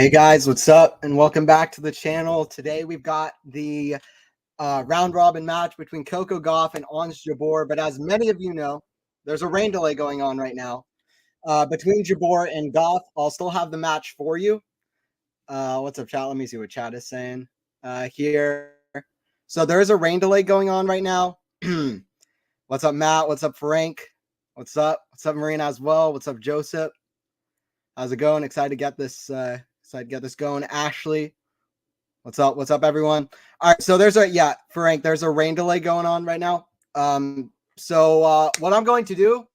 Hey guys, what's up? And welcome back to the channel. Today we've got the round robin match between Coco, Gauff, and Jabeur. But as many of you know, there's a rain delay going on right now between Jabeur and Gauff. I'll still have the match for you. What's up, chat? Let me see what chat is saying here. So there is a rain delay going on right now. What's up, Matt? What's up, Frank? What's up? What's up, Marina as well? What's up, Joseph? How's it going? Excited to get this going. Ashley, what's up? What's up, everyone? All right, so there's Frank, there's a rain delay going on right now. So what I'm going to do,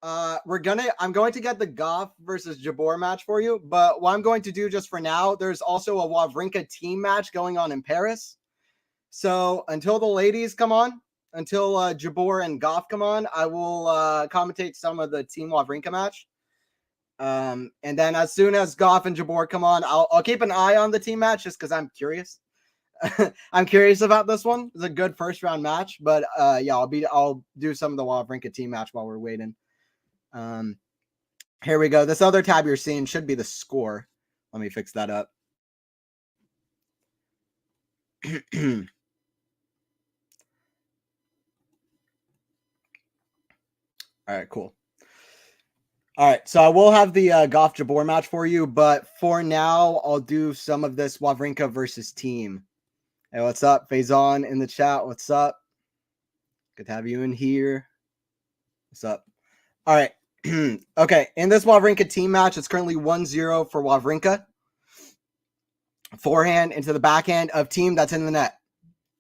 I'm going to get the Gauff versus Jabeur match for you. But what I'm going to do just for now, there's also a Wawrinka team match going on in Paris. So until the ladies come on, until Jabeur and Gauff come on, I will commentate some of the Team Wawrinka match. And then as soon as Gauff and Jabeur come on, I'll keep an eye on the team match just because I'm curious. I'm curious about this one. It's a good first round match, but yeah, I'll do some of the Wawrinka team match while we're waiting. Here we go. This other tab you're seeing should be the score. Let me fix that up. All right, cool. All right, so I will have the Gauff Jabeur match for you, but for now, I'll do some of this Wawrinka versus team. Hey, what's up? Faison in the chat. What's up? Good to have you in here. What's up? All right. Okay, in this Wawrinka team match, it's currently 1-0 for Wawrinka. Forehand into the backhand of team that's in the net.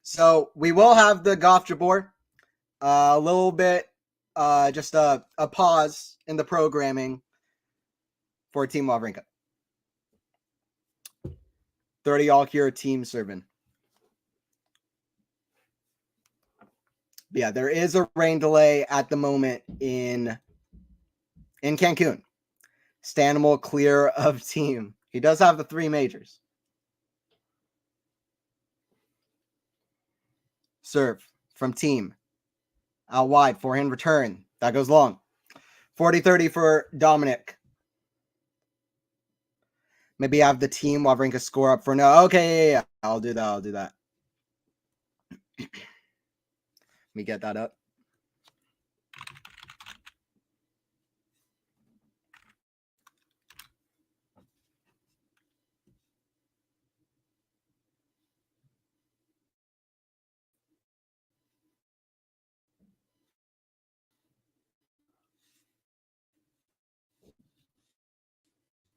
So we will have the Gauff Jabeur. A little bit, just a pause in the programming for Team Wawrinka. 30 all here, team serving. Yeah, there is a rain delay at the moment in Cancun. Stanimal clear of team. He does have the 3 majors. Serve from team. Out wide, forehand return. That goes long. 40-30 for Dominic. Maybe have the team Wawrinka score up for no. Okay, yeah. I'll do that. Let me get that up.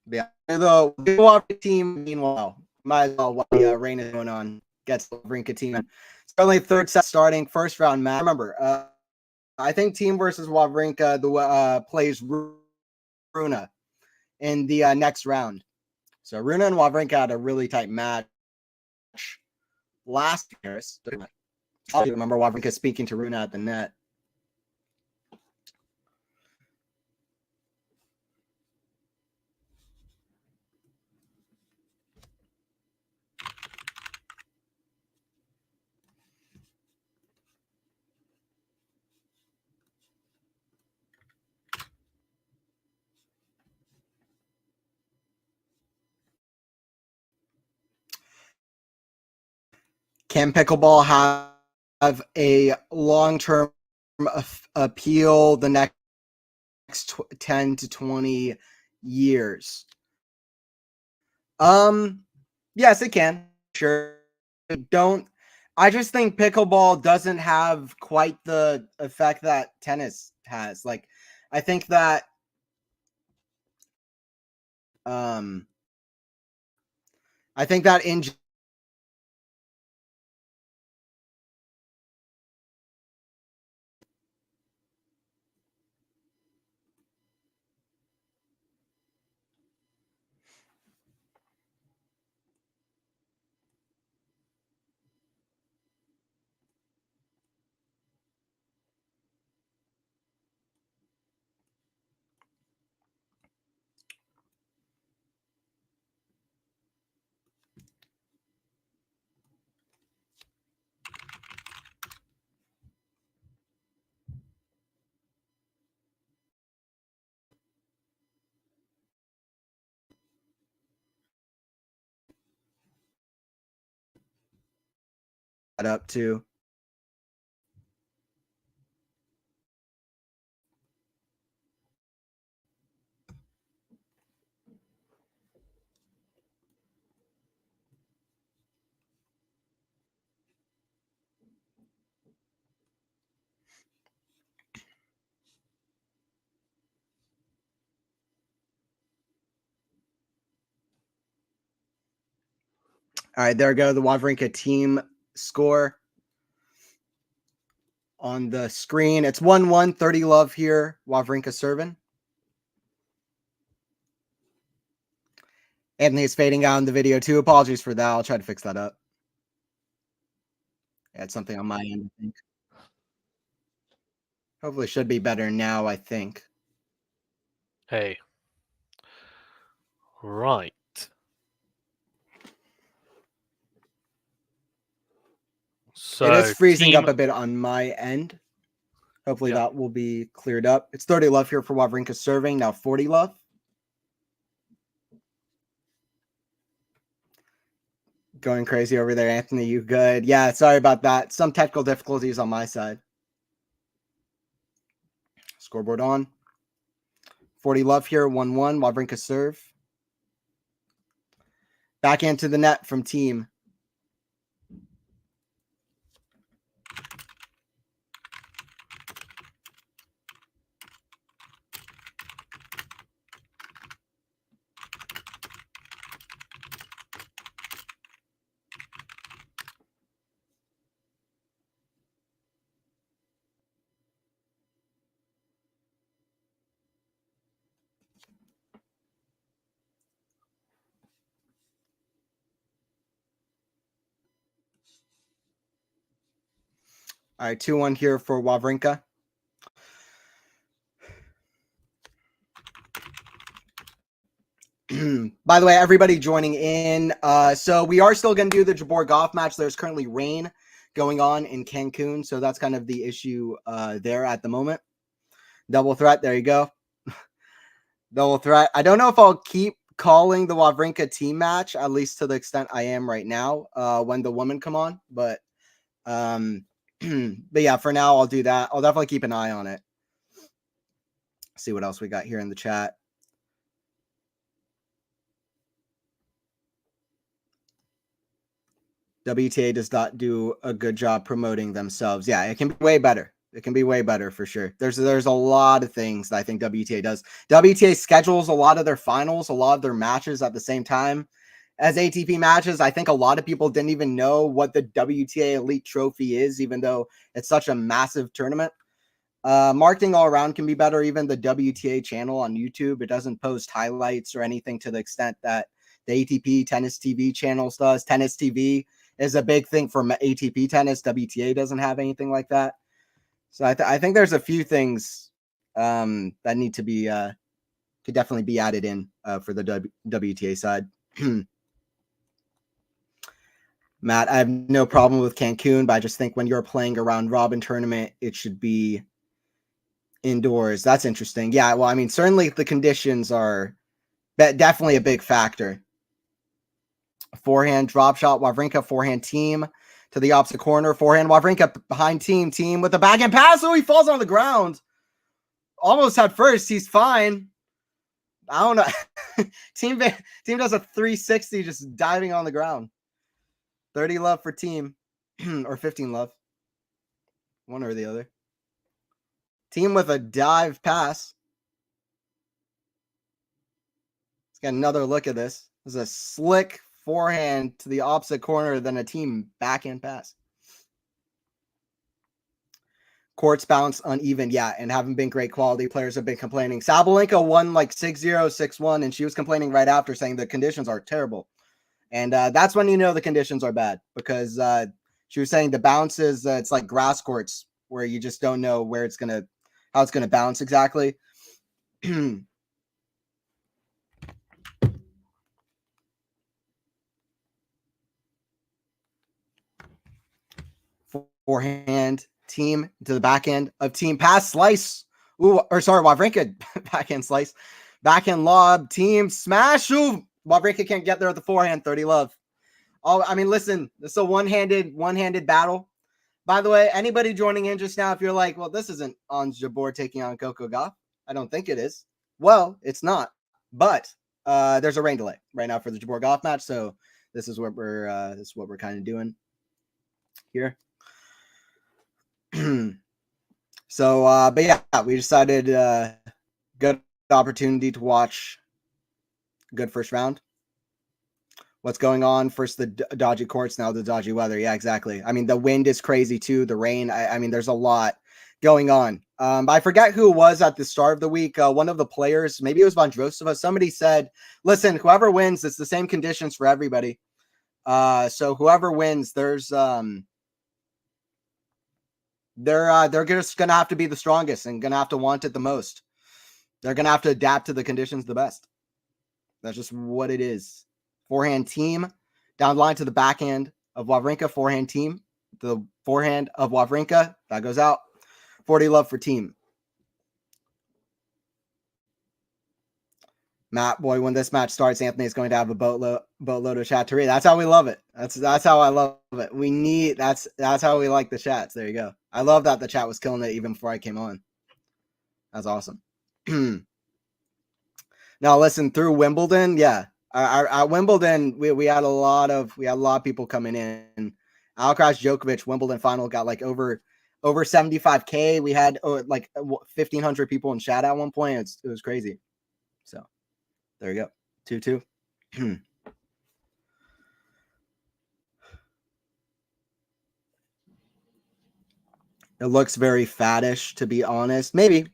Yeah, the Wawrinka team. Meanwhile, might as well while the rain is going on, gets the Wawrinka team. It's only third set starting, first round match. Remember, I think team versus Wawrinka plays Runa in the next round. So Runa and Wawrinka had a really tight match last year. I remember Wawrinka speaking to Runa at the net. Can pickleball have a long-term appeal the next 10 to 20 years? Yes, it can. Sure. I just think pickleball doesn't have quite the effect that tennis has. Like, I think that in up too. All right, there we go. The Wawrinka team score on the screen. It's 1-1, 30 love here. Wawrinka serving. Anthony's fading out in the video too. Apologies for that. I'll try to fix that up. Add something on my end, I think. Hopefully should be better now, I think. Hey. Right. So it is freezing up a bit on my end. Hopefully that will be cleared up. It's 30 love here for Wawrinka serving. Now 40 love. Going crazy over there, Anthony. You good? Yeah, sorry about that. Some technical difficulties on my side. Scoreboard on. 40 love here, 1-1. Wawrinka serve. Back into the net from team. All right, 2-1 here for Wawrinka. By the way, everybody joining in. So we are still going to do the Jabeur Gauff match. There's currently rain going on in Cancun, so that's kind of the issue there at the moment. Double threat. There you go. Double threat. I don't know if I'll keep calling the Wawrinka team match, at least to the extent I am right now, when the women come on. But yeah, for now, I'll do that. I'll definitely keep an eye on it. See what else we got here in the chat. WTA does not do a good job promoting themselves. Yeah, it can be way better. It can be way better for sure. There's a lot of things that I think WTA does. WTA schedules a lot of their finals, a lot of their matches at the same time as ATP matches. I think a lot of people didn't even know what the WTA Elite Trophy is, even though it's such a massive tournament. Marketing all around can be better. Even the WTA channel on YouTube, it doesn't post highlights or anything to the extent that the ATP Tennis TV channels does. Tennis TV is a big thing for ATP tennis. WTA doesn't have anything like that. So I think there's a few things that need to be could definitely be added in for the WTA side. Matt, I have no problem with Cancun, but I just think when you're playing a round robin tournament, it should be indoors. That's interesting. Yeah, well, I mean, certainly the conditions are definitely a big factor. Forehand drop shot, Wawrinka forehand team to the opposite corner. Forehand Wawrinka behind team with the backhand pass. Oh, he falls on the ground. Almost at first. He's fine. I don't know. team does a 360 just diving on the ground. 30 love for team or 15 love. One or the other. Team with a dive pass. Let's get another look at this. This is a slick forehand to the opposite corner, then a team backhand pass. Courts bounce uneven, yeah, and haven't been great quality. Players have been complaining. Sabalenka won like 6-0, 6-1, and she was complaining right after, saying the conditions are terrible. And that's when you know the conditions are bad, because she was saying the bounces, it's like grass courts where you just don't know where it's gonna, how it's gonna bounce exactly. Forehand team to the backhand of team pass slice. Ooh, or sorry, Wawrinka backhand slice, backhand lob team smash. Ooh, Wawrinka can't get there with the forehand. 30 love. I mean, listen, it's a one-handed battle. By the way, anybody joining in just now, if you're like, well, this isn't Ons Jabeur taking on Coco Gauff, I don't think it is. Well, it's not. But there's a rain delay right now for the Jabeur Gauff match, so this is what we're kind of doing here. So, but yeah, we decided good opportunity to watch good first round. What's going on? First the dodgy courts, now the dodgy weather. Yeah, exactly. I mean, the wind is crazy too. The rain. I mean, there's a lot going on. I forget who it was at the start of the week. One of the players, maybe it was Vondrosova. Somebody said, "Listen, whoever wins, it's the same conditions for everybody. So whoever wins, they're just gonna have to be the strongest and gonna have to want it the most. They're gonna have to adapt to the conditions the best. That's just what it is." Forehand team, down the line to the backhand of Wawrinka, forehand team. The forehand of Wawrinka, that goes out. 40 love for team. Matt, boy, when this match starts, Anthony is going to have a boatload of chattery. That's how we love it. That's how I love it. That's how we like the chats. There you go. I love that the chat was killing it even before I came on. That's awesome. Now listen, through Wimbledon, yeah. At Wimbledon, we had a lot of people coming in. Alcaraz Djokovic Wimbledon final got like over 75K. We had like 1,500 people in chat at one point. It was crazy. So there you go. 2-2. It looks very faddish, to be honest. Maybe.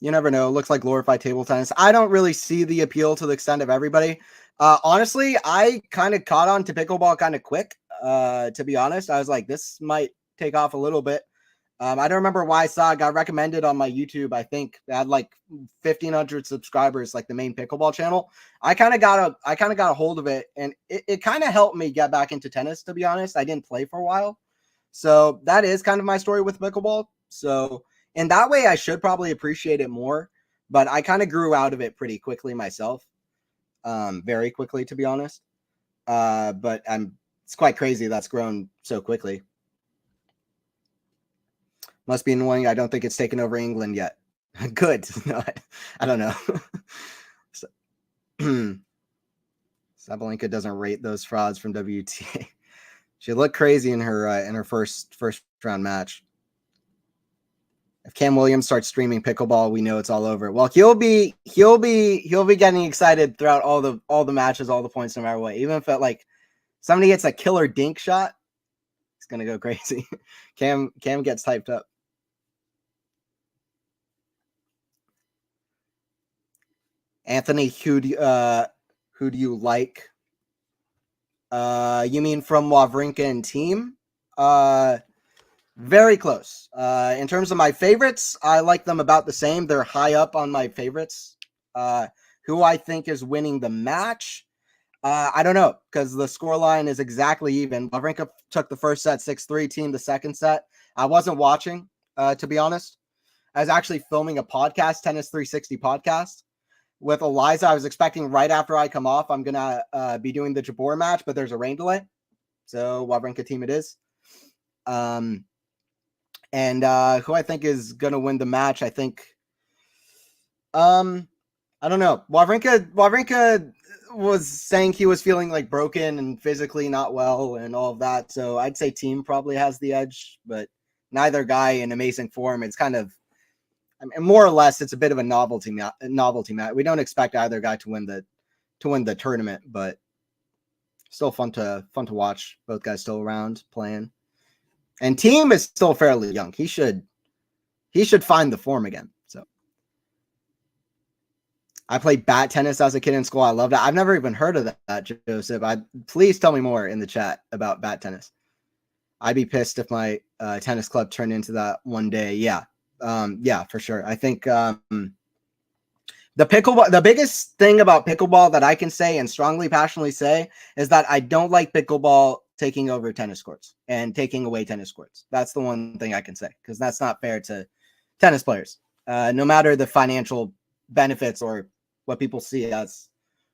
You never know. It looks like glorified table tennis. I don't really see the appeal to the extent of everybody. Honestly, I kind of caught on to pickleball kind of quick. To be honest, I was like, this might take off a little bit. I don't remember why I saw it. Got recommended on my YouTube. I think it had like 1,500 subscribers, like the main pickleball channel. I kind of got a hold of it, and it kind of helped me get back into tennis. To be honest, I didn't play for a while, so that is kind of my story with pickleball. So in that way, I should probably appreciate it more. But I kind of grew out of it pretty quickly myself. Very quickly, to be honest. But it's quite crazy that's grown so quickly. Must be annoying. I don't think it's taken over England yet. Good. No, I don't know. Sabalenka doesn't rate those frauds from WTA. She looked crazy in her first round match. If Cam Williams starts streaming pickleball, we know it's all over. Well, he'll be getting excited throughout all the matches, all the points, no matter what. Even if it like somebody gets a killer dink shot, it's gonna go crazy. Cam gets typed up. Anthony, who do you like? You mean from Wawrinka and team? Very close. In terms of my favorites, I like them about the same. They're high up on my favorites. Who I think is winning the match, I don't know, because the scoreline is exactly even. Wawrinka took the first set 6-3, team the second set. I wasn't watching, to be honest. I was actually filming a podcast, Tennis 360 podcast, with Eliza. I was expecting right after I come off, I'm going to be doing the Jabeur match, but there's a rain delay. So Wawrinka team it is. And who I think is going to win the match, I think, I don't know. Wawrinka was saying he was feeling like broken and physically not well and all of that. So I'd say team probably has the edge, but neither guy in amazing form. It's kind of, I mean, more or less, it's a bit of a novelty match. We don't expect either guy to win the tournament, but still fun to watch. Both guys still around playing. And team is still fairly young. He should find the form again. So I played bat tennis as a kid in school. I loved it. I've never even heard of that, Joseph. Please tell me more in the chat about bat tennis. I'd be pissed if my tennis club turned into that one day. Yeah. Yeah, for sure. I think the biggest thing about pickleball that I can say and strongly, passionately say is that I don't like pickleball taking over tennis courts and taking away tennis courts. That's the one thing I can say, because that's not fair to tennis players, no matter the financial benefits or what people see as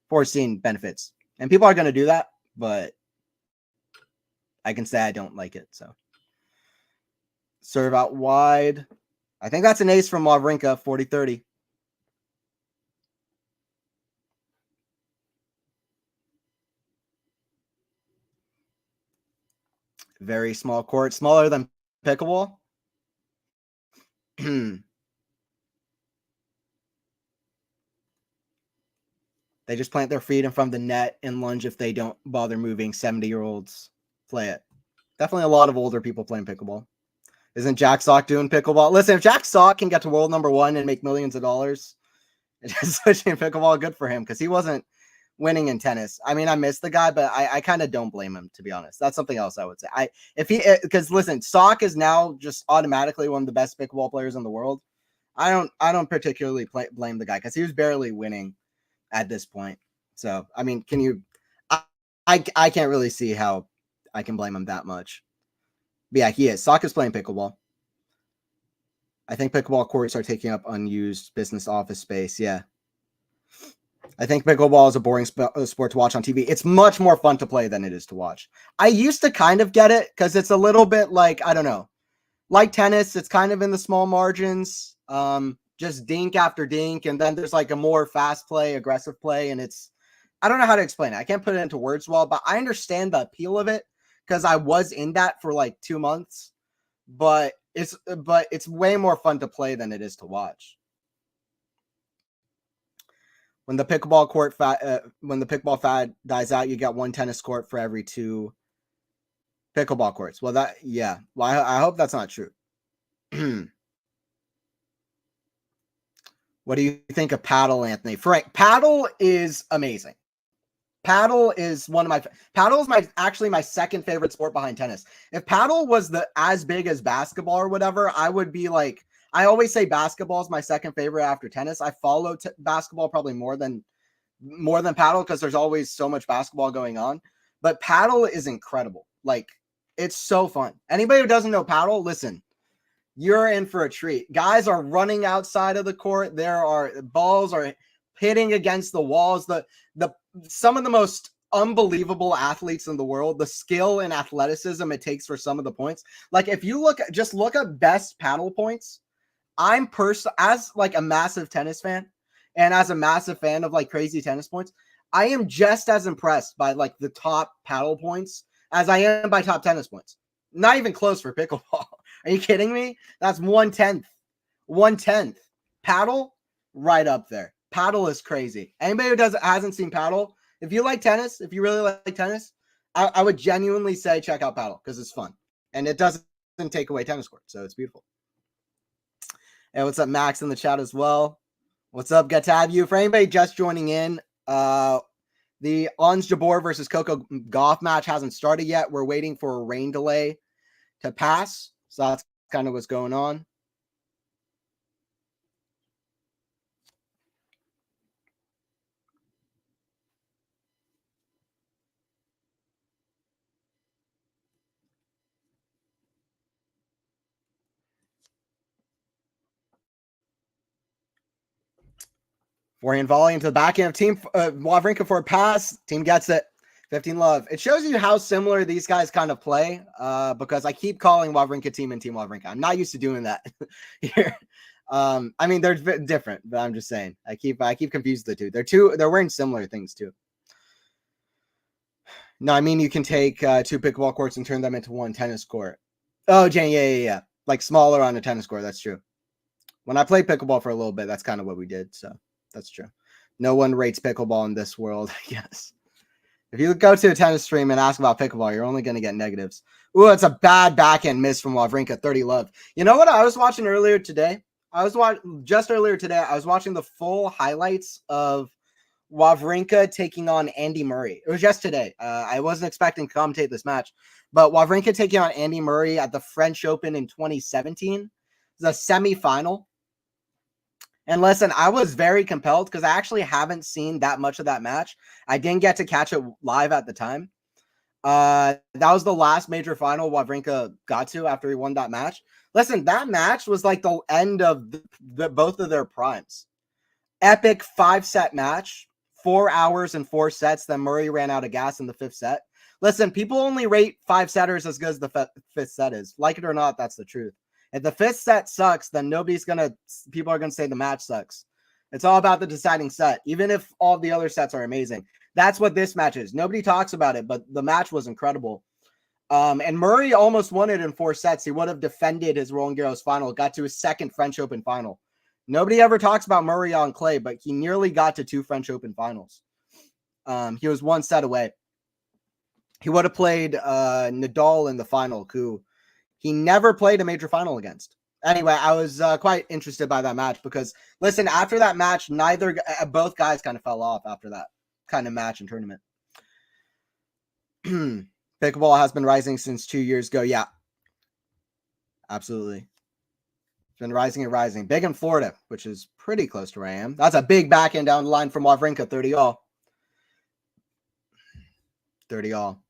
foreseen benefits. And people are going to do that, but I can say I don't like it. So serve out wide. I think that's an ace from Wawrinka, 40-30. Very small court, smaller than pickleball. They just plant their feet in front of the net and lunge if they don't bother moving. 70-year-olds play it. Definitely a lot of older people playing pickleball. Isn't Jack Sock doing pickleball? Listen, if Jack Sock can get to world #1 and make millions of dollars and just switching pickleball, good for him, because he wasn't winning in tennis. I mean, I miss the guy, but I kind of don't blame him, to be honest. That's something else I would say. Because listen, Sock is now just automatically one of the best pickleball players in the world. I don't particularly blame the guy because he was barely winning at this point. So, I mean, can you? I can't really see how I can blame him that much. But yeah, he is. Sock is playing pickleball. I think pickleball courts are taking up unused business office space. Yeah. I think pickleball is a boring sport to watch on TV. It's much more fun to play than it is to watch. I used to kind of get it because it's a little bit like, I don't know, like tennis. It's kind of in the small margins, just dink after dink. And then there's like a more fast play, aggressive play. And I don't know how to explain it. I can't put it into words well, but I understand the appeal of it because I was in that for like 2 months. But it's way more fun to play than it is to watch. When the pickleball fad dies out, you get one tennis court for every 2 pickleball courts. Well, I hope that's not true. What do you think of paddle, Anthony? Frank, paddle is amazing. Paddle is actually my second favorite sport behind tennis. If paddle was as big as basketball or whatever, I would be like, I always say basketball is my second favorite after tennis. I follow basketball probably more than paddle because there's always so much basketball going on. But paddle is incredible. Like, it's so fun. Anybody who doesn't know paddle, listen, you're in for a treat. Guys are running outside of the court. Balls are hitting against the walls. Some of the most unbelievable athletes in the world, the skill and athleticism it takes for some of the points. Like, if you look at best paddle points, as like a massive tennis fan and as a massive fan of like crazy tennis points, I am just as impressed by like the top paddle points as I am by top tennis points. Not even close for pickleball. Are you kidding me? That's 1/10. Paddle, right up there. Paddle is crazy. Anybody who hasn't seen paddle, if you like tennis, if you really like tennis, I would genuinely say check out paddle because it's fun. And it doesn't take away tennis court, so it's beautiful. And what's up, Max, in the chat as well? What's up? Good to have you. For anybody just joining in, the Ons Jabeur versus Coco Gauff match hasn't started yet. We're waiting for a rain delay to pass. So that's kind of what's going on. Forehand volley into the backhand of team Wawrinka for a pass. Team gets it. 15 love. It shows you how similar these guys kind of play because I keep calling Wawrinka team and team Wawrinka. I'm not used to doing that here. I mean, they're different, but I'm just saying. I keep confused the two. They're wearing similar things too. No, I mean, you can take 2 pickleball courts and turn them into 1 tennis court. Oh, Jane, yeah. Like smaller on a tennis court. That's true. When I played pickleball for a little bit, that's kind of what we did. So that's true. No one rates pickleball in this world, I guess. If you go to a tennis stream and ask about pickleball, you're only going to get negatives. Ooh, it's a bad backhand miss from Wawrinka, 30 love. You know what I was watching earlier today? I was watching the full highlights of Wawrinka taking on Andy Murray. It was just today. I wasn't expecting to commentate this match, but Wawrinka taking on Andy Murray at the French Open in 2017. The semifinal. And listen, I was very compelled because I actually haven't seen that much of that match. I didn't get to catch it live at the time. That was the last major final Wawrinka got to after he won that match. Listen, that match was like the end of both of their primes. Epic 5-set match, 4 hours and 4 sets. Then Murray ran out of gas in the 5th set. Listen, people only rate 5-setters as good as the fifth set is. Like it or not, that's the truth. If the fifth set sucks, then people are going to say the match sucks. It's all about the deciding set, even if all the other sets are amazing. That's what this match is. Nobody talks about it, but the match was incredible. And Murray almost won it in 4 sets. He would have defended his Roland Garros final, got to his second French Open final. Nobody ever talks about Murray on clay, but he nearly got to 2 French Open finals. He was 1 set away. He would have played Nadal in the final, who he never played a major final against. Anyway, I was quite interested by that match because, listen, after that match, both guys kind of fell off after that kind of match and tournament. Pickleball has been rising since 2 years ago. Yeah, absolutely. It's been rising and rising. Big in Florida, which is pretty close to where I am. That's a big backhand down the line from Wawrinka, 30-all. 30-all.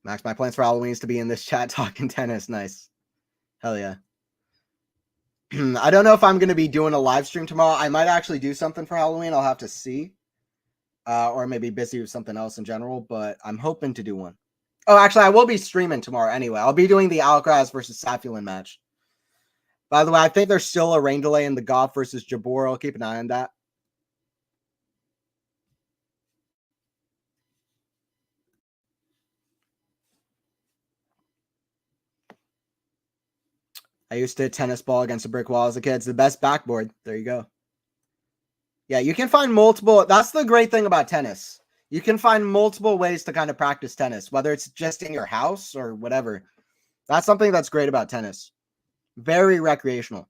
Max, my plans for Halloween is to be in this chat talking tennis. Nice. Hell yeah. I don't know if I'm going to be doing a live stream tomorrow. I might actually do something for Halloween. I'll have to see. Or maybe busy with something else in general, but I'm hoping to do one. Oh, actually, I will be streaming tomorrow anyway. I'll be doing the Alcaraz versus Safiullin match. By the way, I think there's still a rain delay in the Gauff versus Jabeur. I'll keep an eye on that. I used to hit tennis ball against a brick wall as a kid. It's the best backboard. There you go. Yeah, you can find multiple. That's the great thing about tennis. You can find multiple ways to kind of practice tennis, whether it's just in your house or whatever. That's something that's great about tennis. Very recreational.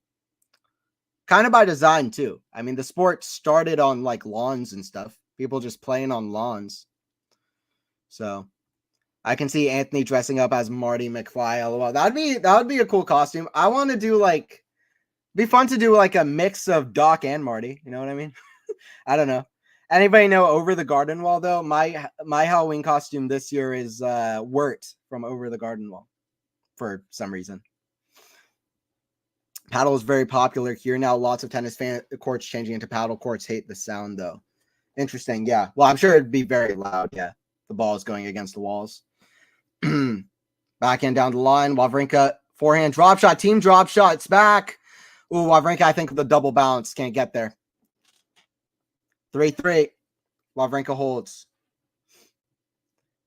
Kind of by design, too. I mean, the sport started on like lawns and stuff. People just playing on lawns. So I can see Anthony dressing up as Marty McFly. LOL. That would be a cool costume. I want to do be fun to do like a mix of Doc and Marty. You know what I mean? I don't know. Anybody know Over the Garden Wall though? My Halloween costume this year is Wirt from Over the Garden Wall for some reason. Paddle is very popular here now. Lots of tennis courts changing into paddle courts. Hate the sound though. Interesting. Yeah. Well, I'm sure it'd be very loud. Yeah. The ball is going against the walls. Backhand down the line. Wawrinka, forehand drop shot. Team drop shot. It's back. Ooh, Wawrinka, I think the double bounce can't get there. 3-3. Wawrinka holds.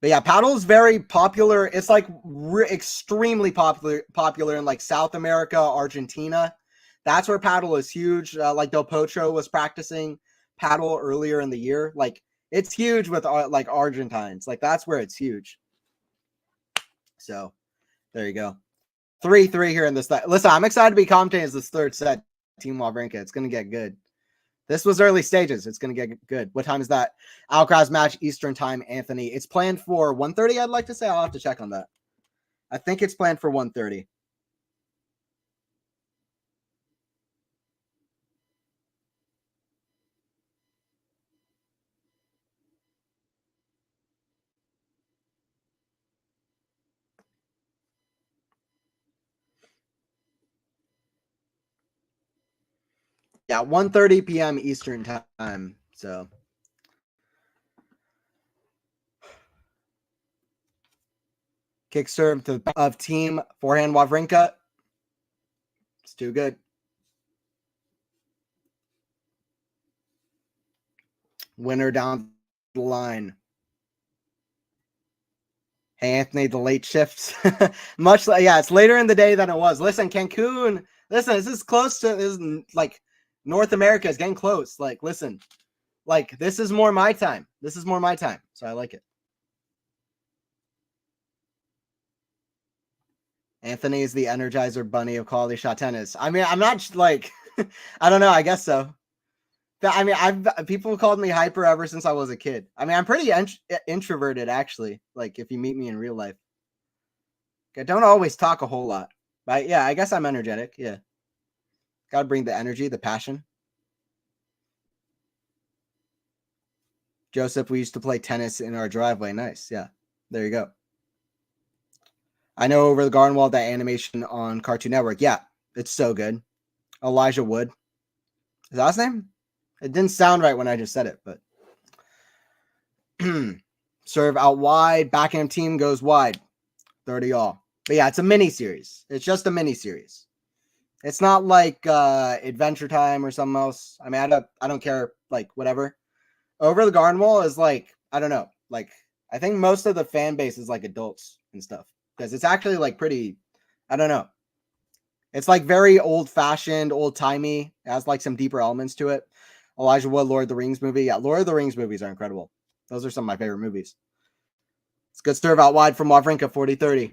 But yeah, paddle is very popular. It's like extremely popular in like South America, Argentina. That's where paddle is huge. Like Del Potro was practicing paddle earlier in the year. Like it's huge with like Argentines. Like that's where it's huge. So there you go. 3-3 here in this. Listen, I'm excited to be commentating this third set. Team Wawrinka. It's going to get good. This was early stages. It's going to get good. What time is that? Alcaraz match, Eastern time, Anthony. It's planned for 1:30, I'd like to say. I'll have to check on that. I think it's planned for 1:30. Yeah, 1:30 p.m. Eastern time. So kick serve of team forehand Wawrinka. It's too good. Winner down the line. Hey, Anthony, the late shifts. Much like, yeah, it's later in the day than it was. Listen, Cancun. Listen, this is close to, this is like North America is getting close. Like, listen, like this is more my time. This is more my time. So I like it. Anthony is the Energizer Bunny of quality shot tennis. I mean, I'm not like, I don't know. I guess so. I mean, people called me hyper ever since I was a kid. I mean, I'm pretty introverted actually. Like if you meet me in real life, I don't always talk a whole lot. But yeah, I guess I'm energetic. Yeah, gotta bring the energy, the passion. Joseph, we used to play tennis in our driveway. Nice. Yeah, there you go. I know Over the Garden Wall, that animation on Cartoon Network. Yeah, it's so good. Elijah Wood. Is that his name? It didn't sound right when I just said it, but Serve out wide. Backhand team goes wide. 30 all. But yeah, it's a mini series. It's just a mini series. It's not like Adventure Time or something else. I mean, I don't care, like, whatever. Over the Garden Wall is like, I don't know. Like, I think most of the fan base is like adults and stuff. Because it's actually like pretty, I don't know. It's like very old fashioned, old timey. It has like some deeper elements to it. Elijah Wood, Lord of the Rings movie. Yeah, Lord of the Rings movies are incredible. Those are some of my favorite movies. It's good serve out wide from Wawrinka, 40-30.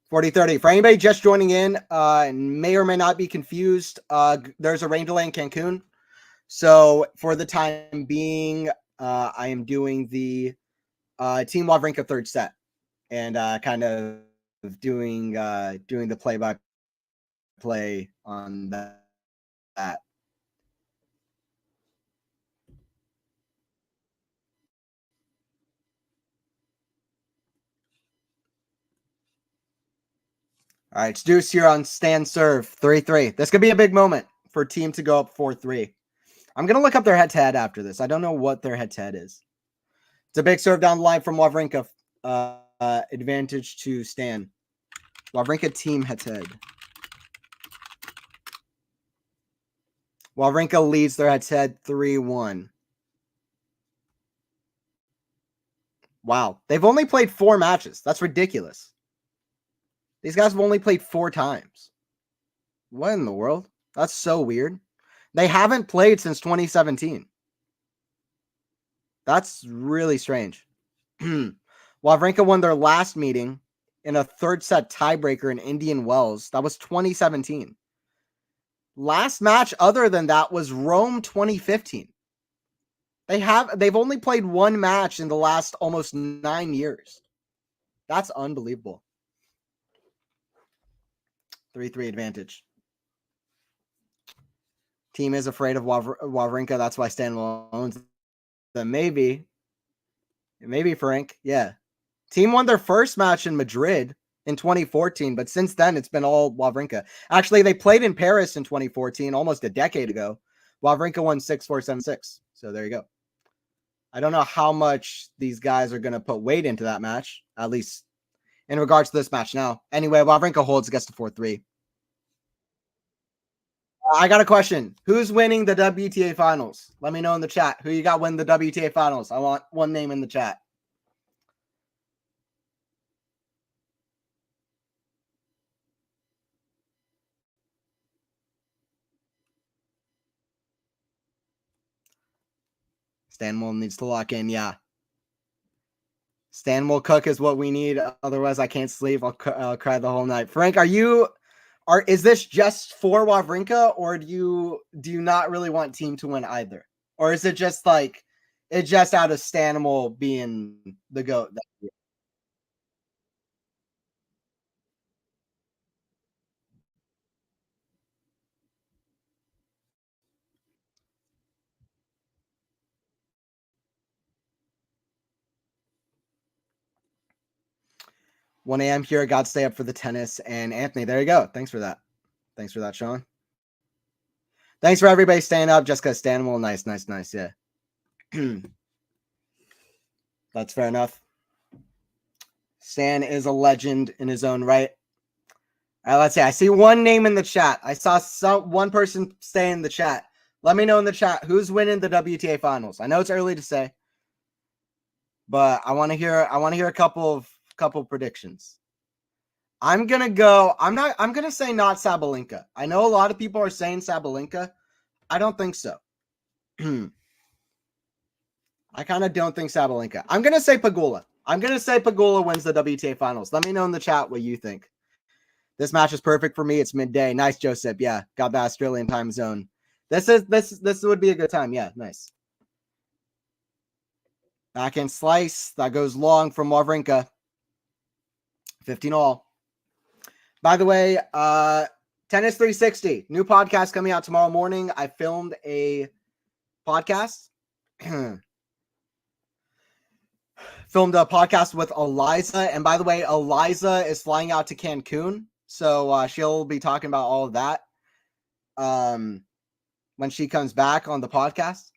40-30. For anybody just joining in and may or may not be confused, there's a rain delay in Cancun. So for the time being, I am doing the Team Wawrinka third set and kind of doing the play-by-play on that. All right, it's Deuce here on stand serve 3-3. This could be a big moment for team to go up 4-3. I'm going to look up their head-to-head after this. I don't know what their head-to-head is. It's a big serve down the line from Wawrinka. Advantage to Stan. Wawrinka team head-to-head. Wawrinka leads their head-to-head 3-1. Wow. They've only played 4 matches. That's ridiculous. These guys have only played 4 times. What in the world? That's so weird. They haven't played since 2017. That's really strange. Wawrinka won their last meeting in a third set tiebreaker in Indian Wells. That was 2017. Last match other than that was Rome 2015. They've only played 1 match in the last almost 9 years. That's unbelievable. 3-3 advantage. Team is afraid of Wawrinka. That's why Stan owns them. Maybe Frank. Yeah. Team won their first match in Madrid in 2014, but since then it's been all Wawrinka. Actually, they played in Paris in 2014, almost a decade ago. Wawrinka won 6-4, 7-6. So there you go. I don't know how much these guys are going to put weight into that match, at least in regards to this match now. Anyway, Wawrinka holds against the 4-3. I got a question. Who's winning the WTA finals? Let me know in the chat. Who you got win the WTA finals? I want one name in the chat. Stanwell needs to lock in. Yeah. Stanwell Cook is what we need. Otherwise, I can't sleep. I'll cry the whole night. Frank, is this just for Wawrinka, or do you not really want team to win either? Or is it just like it's just out of Stanwell being the GOAT? 1 a.m. here. Got to stay up for the tennis. And Anthony, there you go. Thanks for that. Thanks for that, Sean. Thanks for everybody staying up. Jessica Stanwell. Nice. Yeah. That's fair enough. Stan is a legend in his own right. All right, let's see. I see one name in the chat. I saw one person stay in the chat. Let me know in the chat who's winning the WTA finals. I know it's early to say, but I want to hear a couple predictions. I'm gonna say not Sabalenka. I know a lot of people are saying Sabalenka. I don't think so. I kind of don't think Sabalenka. I'm gonna say Pegula. Pegula wins the WTA finals. Let me know in the chat what you think. This match is perfect for me. It's midday. Nice, Joseph. Yeah, got the Australian time zone. This would be a good time. Yeah, nice. Backhand slice. That goes long from Wawrinka. 15 all. By the way, Tennis 360, new podcast coming out tomorrow morning. I filmed a podcast. Filmed a podcast with Eliza. And by the way, Eliza is flying out to Cancun. So she'll be talking about all of that. when she comes back on the podcast.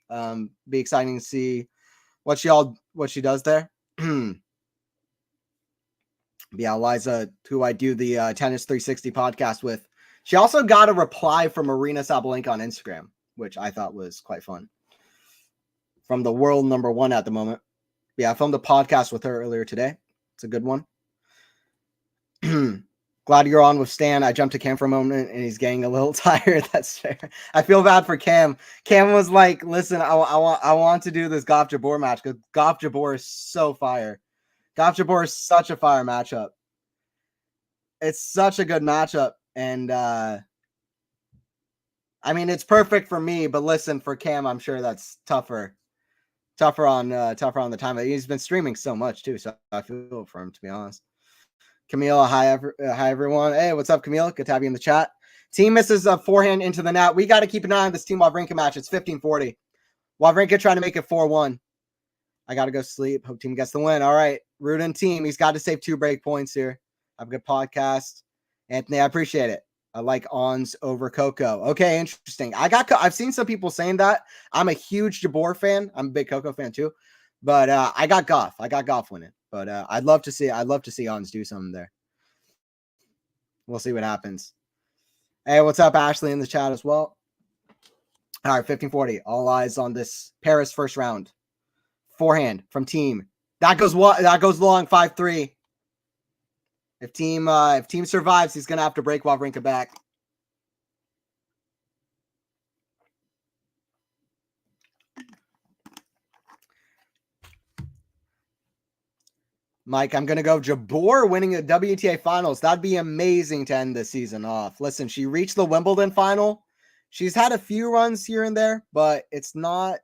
Be exciting to see what she does there. Yeah, Liza, who I do the Tennis 360 podcast with, she also got a reply from Marina Sabalenka on Instagram, which I thought was quite fun. From the world number one at the moment. Yeah, I filmed a podcast with her earlier today. It's a good one. Glad you're on with Stan. I jumped to Cam for a moment and he's getting a little tired. That's fair. I feel bad for Cam. Cam was like, listen, I want to do this Gauff Jabeur match because Gauff Jabeur is so fire. Gauff Jabeur is such a fire matchup. It's such a good matchup. And I mean, it's perfect for me, but listen, for Cam, I'm sure that's tougher on the time. He's been streaming so much too, so I feel for him, to be honest. Camille, hi everyone. Hey, what's up, Camille? Good to have you in the chat. Team misses a forehand into the net. We got to keep an eye on this Team Wawrinka match. It's 15-40. Wawrinka trying to make it 4-1. I got to go sleep. Hope team gets the win. All right, Rudin team. He's got to save 2 break points here. Have a good podcast, Anthony. I appreciate it. I like Ons over Coco. Okay, interesting. I've seen some people saying that. I'm a huge Jabeur fan. I'm a big Coco fan too, but I got Gauff. I got Gauff winning. But I'd love to see Ons do something there. We'll see what happens. Hey, what's up, Ashley, in the chat as well? All right, 15-40. All eyes on this Paris first round. Forehand from team. That goes long, 5-3. If team survives, he's gonna have to break Wawrinka back. Mike, I'm gonna go Jabeur winning the WTA finals. That'd be amazing to end this season off. Listen, she reached the Wimbledon final. She's had a few runs here and there, but it's not,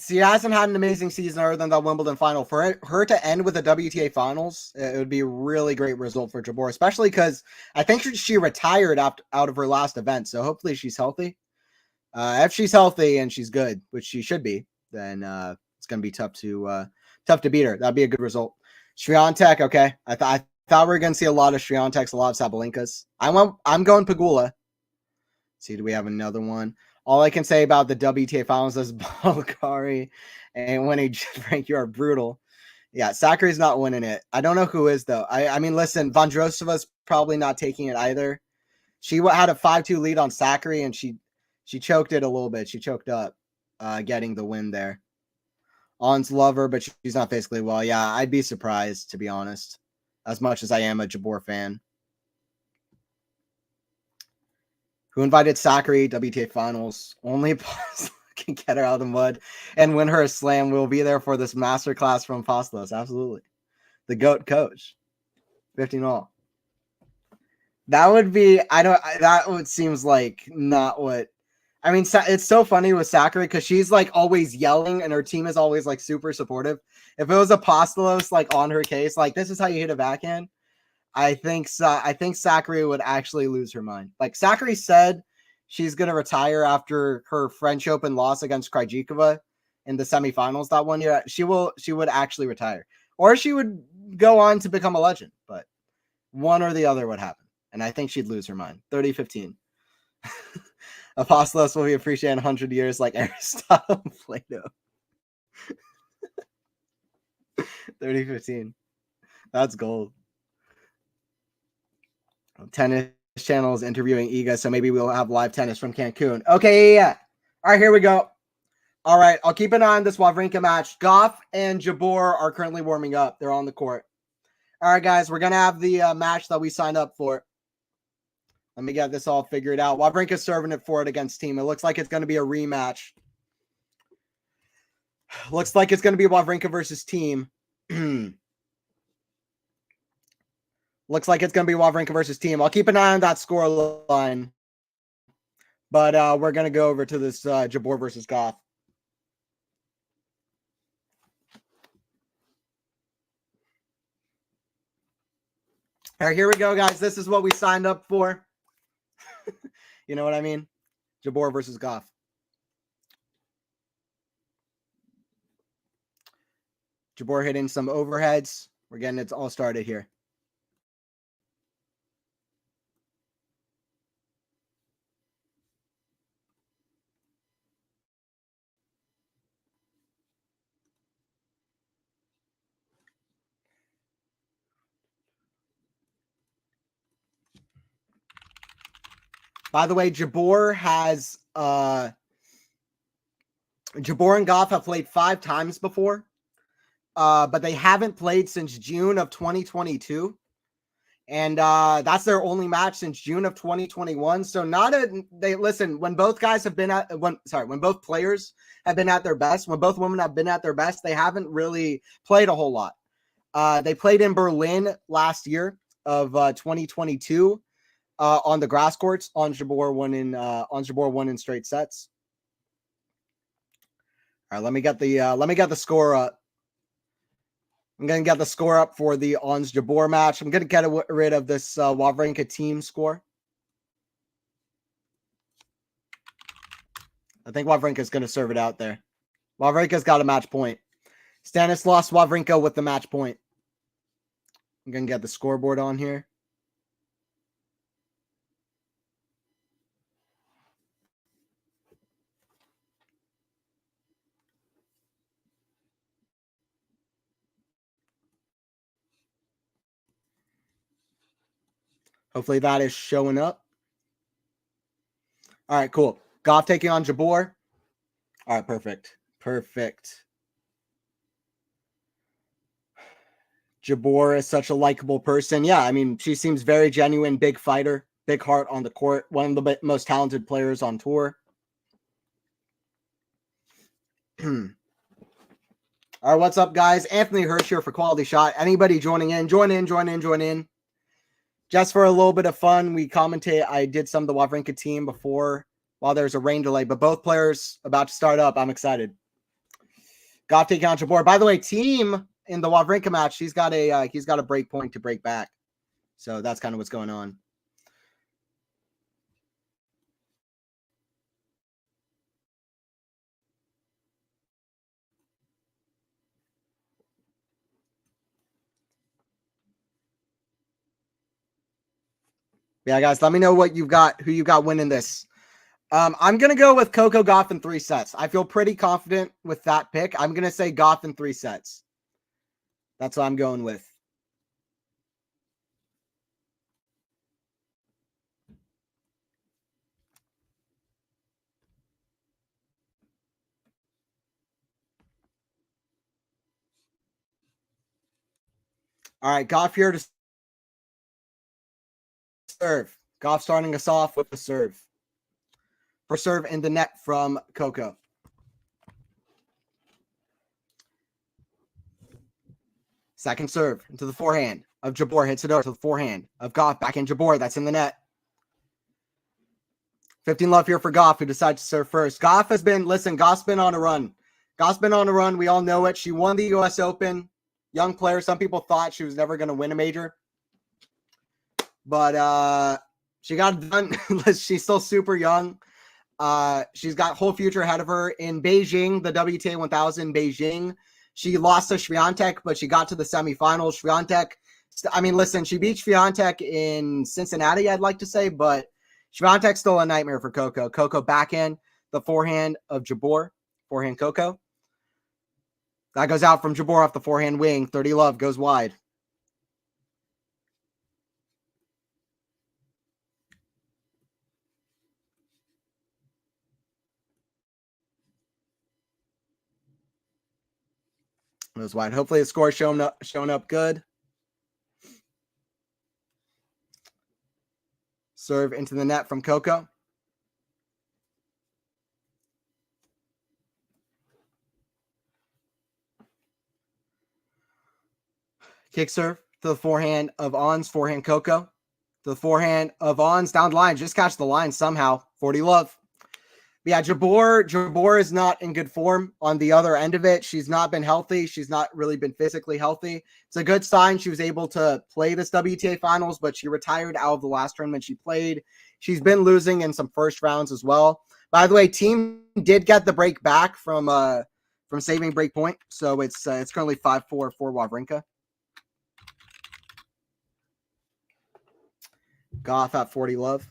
she hasn't had an amazing season other than that Wimbledon final. For her to end with the WTA finals, it would be a really great result for Jabeur, especially because I think she retired out of her last event. So hopefully she's healthy. If she's healthy and she's good, which she should be, then it's going to be tough to beat her. That'd be a good result. Swiatek, okay. I thought we were going to see a lot of Swiateks, a lot of Sabalenkas. I'm going Pegula. See, do we have another one? All I can say about the WTA finals is Bulgari and winning. Frank, you are brutal. Yeah, Sakkari's not winning it. I don't know who is, though. I mean, listen, Vondrousova's probably not taking it either. She had a 5-2 lead on Sakkari, and she choked it a little bit. She choked up getting the win there. Ons lover, but she's not basically well. Yeah, I'd be surprised, to be honest, as much as I am a Jabeur fan. Who invited Sakkari WTA finals? Only can get her out of the mud and win her a slam. We'll be there for this masterclass from Apostolos. Absolutely. The GOAT coach. 15 all. That would be, seems like not what, I mean, it's so funny with Sakkari because she's like always yelling and her team is always like super supportive. If it was Apostolos like on her case, like this is how you hit a backhand, I think Sakkari would actually lose her mind. Like Sakkari said she's going to retire after her French Open loss against Krejcikova in the semifinals that one year. She would actually retire. Or she would go on to become a legend, but one or the other would happen. And I think she'd lose her mind. 30-15. Apostolos will be appreciated in 100 years like Aristotle and Plato. 30-15. That's gold. Tennis channel is interviewing Iga, so maybe we'll have live tennis from Cancun. Okay, yeah. All right, here we go. All right, I'll keep an eye on this Wawrinka match. Gauff and Jabeur are currently warming up. They're on the court. All right, guys, we're going to have the match that we signed up for. Let me get this all figured out. Wawrinka's serving it for it against team. It looks like it's going to be a rematch. Looks like it's going to be Wawrinka versus team. Looks like it's going to be Wawrinka versus team. I'll keep an eye on that score line. But we're going to go over to this Jabeur versus Gauff. All right, here we go, guys. This is what we signed up for. You know what I mean? Jabeur versus Gauff. Jabeur hitting some overheads. We're getting it all started here. By the way, Jabeur and Gauff have played 5 times before, but they haven't played since June of 2022. And that's their only match since June of 2021. So when both guys have been when both players have been at their best, when both women have been at their best, they haven't really played a whole lot. They played in Berlin last year of 2022 on the grass courts. Jabeur won in straight sets. All right, let me get the score up. I'm going to get the score up for the Ons Jabeur match. I'm going to get rid of this Wawrinka team score. I think Wawrinka is going to serve it out there. Wawrinka's got a match point. Stanislaus Wawrinka with the match point. I'm going to get the scoreboard on here. Hopefully that is showing up. All right, cool. Gauff taking on Jabeur. All right, perfect. Perfect. Jabeur is such a likable person. Yeah, I mean, she seems very genuine, big fighter, big heart on the court, one of the most talented players on tour. All right, what's up, guys? Anthony Hirsch here for Quality Shot. Anybody joining in, join in. Just for a little bit of fun, we commentate. I did some of the Wawrinka team before while there's a rain delay, but both players about to start up. I'm excited. Gauff taking on Jabeur. By the way, team in the Wawrinka match, he's got a break point to break back. So that's kind of what's going on. Yeah, guys, let me know what you've got, who you got winning this. I'm going to go with Coco Gauff in 3 sets. I feel pretty confident with that pick. I'm going to say Gauff in 3 sets. That's what I'm going with. All right, Gauff here to serve. Gauff starting us off with the serve. For serve in the net from Coco. Second serve into the forehand of Jabeur. Hits it over to the forehand of Gauff. Back in Jabeur. That's in the net. 15 love here for Gauff, who decides to serve first. Gauff's been on a run. We all know it. She won the U.S. Open. Young player. Some people thought she was never going to win a major. But she got it done. She's still super young. She's got whole future ahead of her. In Beijing, the WTA 1000 Beijing, she lost to Swiatek, but she got to the semifinals. She beat Swiatek in Cincinnati, I'd like to say, but Swiatek's still a nightmare for Coco. Coco backhand, the forehand of Jabeur, forehand Coco. That goes out from Jabeur off the forehand wing. 30 love goes wide. Goes wide. Hopefully the score is showing up good. Serve into the net from Coco. Kick serve to the forehand of Ons, forehand Coco. To the forehand of Ons, down the line. Just catch the line somehow. 40 love. But yeah, Jabeur is not in good form on the other end of it. She's not been healthy. She's not really been physically healthy. It's a good sign she was able to play this WTA finals, but she retired out of the last tournament she played. She's been losing in some first rounds as well. By the way, team did get the break back from saving break point. So it's currently 5-4 for Wawrinka. Gauff at 40 love.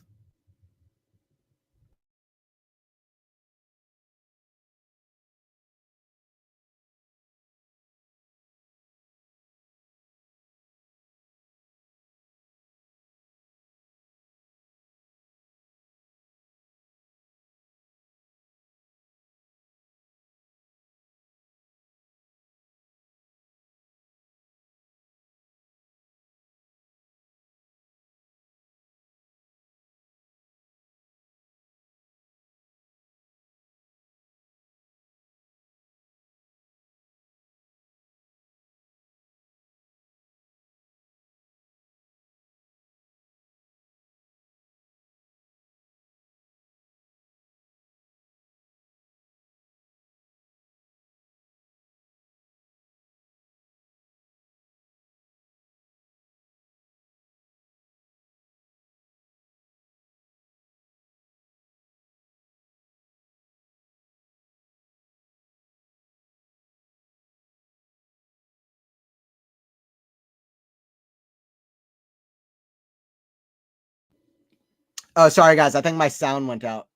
Oh, sorry, guys. I think my sound went out.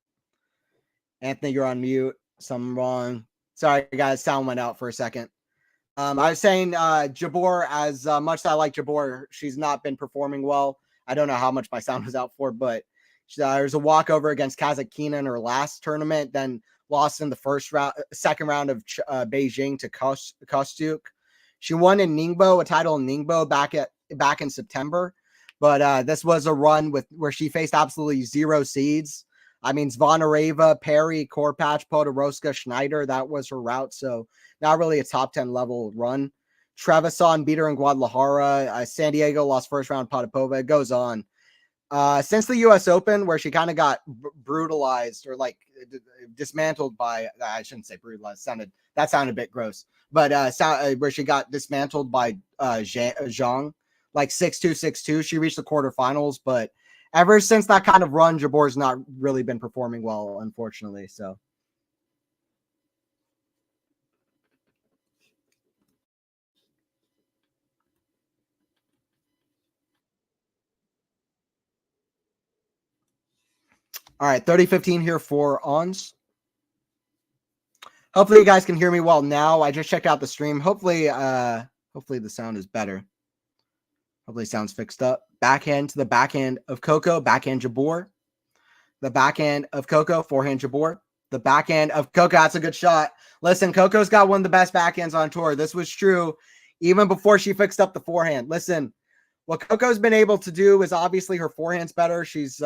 Anthony, you're on mute. Something wrong. Sorry, guys. Sound went out for a second. I was saying Jabeur, as much as I like Jabeur, she's not been performing well. I don't know how much my sound was out for, but there's a walkover against Kazakhstan in her last tournament, then lost in the second round of Beijing to Kostuk. She won in Ningbo, a title in Ningbo back in September, but this was a run where she faced absolutely zero seeds. I mean, Zvonareva, Perry, Korpach, Podoroska, Schneider, that was her route. So not really a top 10 level run. Trevisan beat her in Guadalajara. San Diego lost first round Potapova. It goes on. Since the U.S. Open, where she kind of got brutalized or like dismantled by, I shouldn't say brutalized, that sounded a bit gross, but where she got dismantled by Zhang, like 6-2, 6-2. She reached the quarterfinals, but ever since that kind of run, Jabeur's not really been performing well, unfortunately. So. All right, 30-15 here for Ons. Hopefully you guys can hear me well now. I just checked out the stream. Hopefully the sound is better. Hopefully it sounds fixed up. Backhand to the backhand of Coco, backhand Jabeur. The backhand of Coco, forehand Jabeur. The backhand of Coco, that's a good shot. Listen, Coco's got one of the best backhands on tour. This was true even before she fixed up the forehand. Listen, what Coco's been able to do is obviously her forehand's better. She's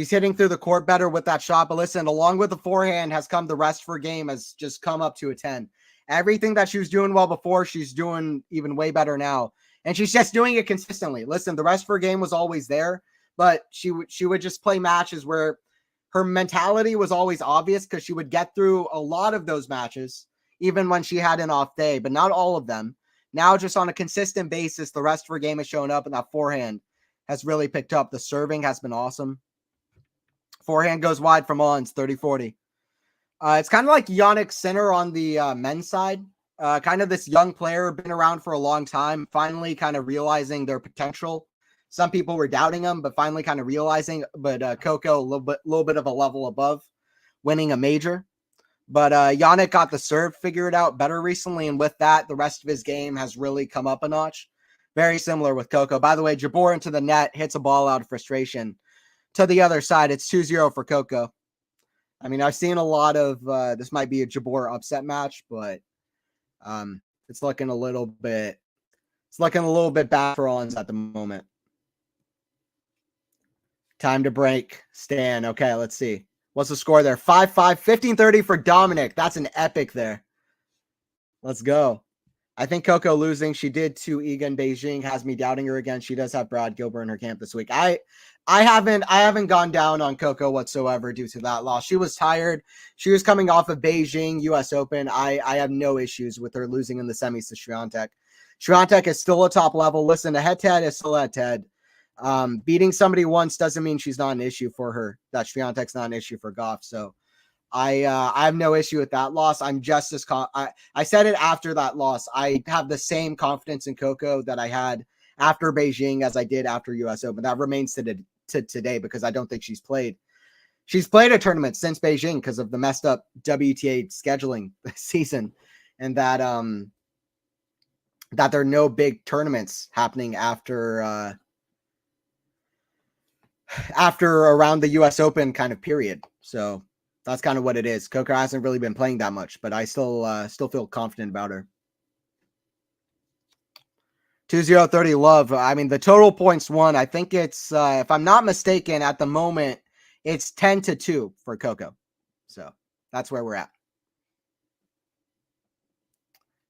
hitting through the court better with that shot. But listen, along with the forehand has come the rest of her game has just come up to a 10. Everything that she was doing well before, she's doing even way better now. And she's just doing it consistently. Listen, the rest of her game was always there, but she would just play matches where her mentality was always obvious because she would get through a lot of those matches, even when she had an off day, but not all of them. Now, just on a consistent basis, the rest of her game has shown up, and that forehand has really picked up. The serving has been awesome. Forehand goes wide from Ons, 30-40. It's kind of like Yannick Sinner on the men's side. Kind of this young player, been around for a long time, finally kind of realizing their potential. Some people were doubting him, but finally kind of realizing. But Coco, a little bit of a level above, winning a major. But Yannick got the serve figured out better recently, and with that, the rest of his game has really come up a notch. Very similar with Coco. By the way, Jabeur into the net, hits a ball out of frustration. To the other side, it's 2-0 for Coco. I mean, I've seen a lot of this might be a Jabeur upset match, but it's looking a little bit bad for Ons at the moment. Time to break. Stan. Okay, let's see. What's the score there? 5-5, 15-30 for Dominic. That's an epic there. Let's go. I think Coco losing. She did to Egan Beijing. Has me doubting her again. She does have Brad Gilbert in her camp this week. I haven't gone down on Coco whatsoever due to that loss. She was tired. She was coming off of Beijing U.S. Open. I have no issues with her losing in the semis to Swiatek. Swiatek is still a top level. Listen, a head-to-head is still a head-to-head. Beating somebody once doesn't mean she's not an issue for her. That Swiatek's not an issue for Gauff. So I have no issue with that loss. I'm just as I said it after that loss. I have the same confidence in Coco that I had after Beijing as I did after U.S. Open. That remains to today because I don't think she's played a tournament since Beijing because of the messed up WTA scheduling this season, and that there are no big tournaments happening after around the U.S. Open kind of period. So that's kind of what it is. Coco hasn't really been playing that much, but I still feel confident about her. 2-0-30 love. I mean, the total points won. I think it's, if I'm not mistaken, at the moment, it's 10-2 for Coco. So that's where we're at.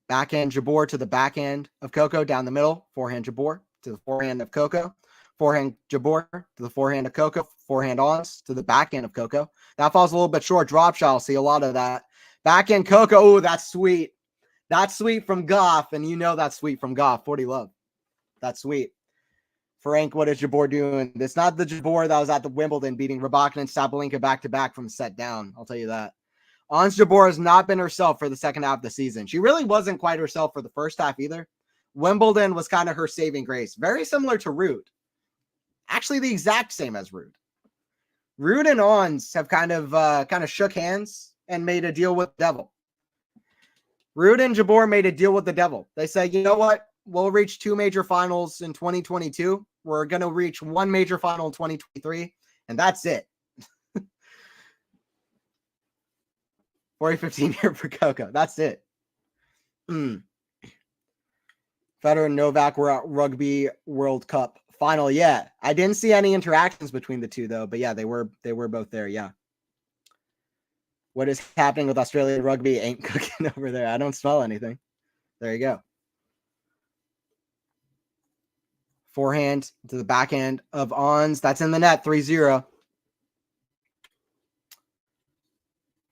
Backhand Jabeur to the backhand of Coco down the middle. Forehand Jabeur to the forehand of Coco. Forehand Jabeur to the forehand of Coco. Forehand Ons to the backhand of Coco. That falls a little bit short. Drop shot. I'll see a lot of that. Backhand Coco. Oh, that's sweet. That's sweet from Gauff, and you know that's sweet from Gauff. 40 love. That's sweet. Frank, what is Jabeur doing? It's not the Jabeur that was at the Wimbledon beating Rybakina and Sabalenka back-to-back from set down. I'll tell you that. Ons Jabeur has not been herself for the second half of the season. She really wasn't quite herself for the first half either. Wimbledon was kind of her saving grace. Very similar to Root. actually the exact same as Ruud. Ruud and Ons have kind of shook hands and made a deal with the devil. Ruud and Jabeur made a deal with the devil. They said, you know what? We'll reach 2 major finals in 2022. We're going to reach 1 major final in 2023, and that's it. 40-15 here for Coco. That's it. Federer and Novak were at Rugby World Cup final. Yeah, I didn't see any interactions between the two though, but yeah, they were both there. Yeah. What is happening with Australian rugby ain't cooking over there. I don't smell anything. There you go. Forehand to the backhand of Ons. That's in the net. 3-0.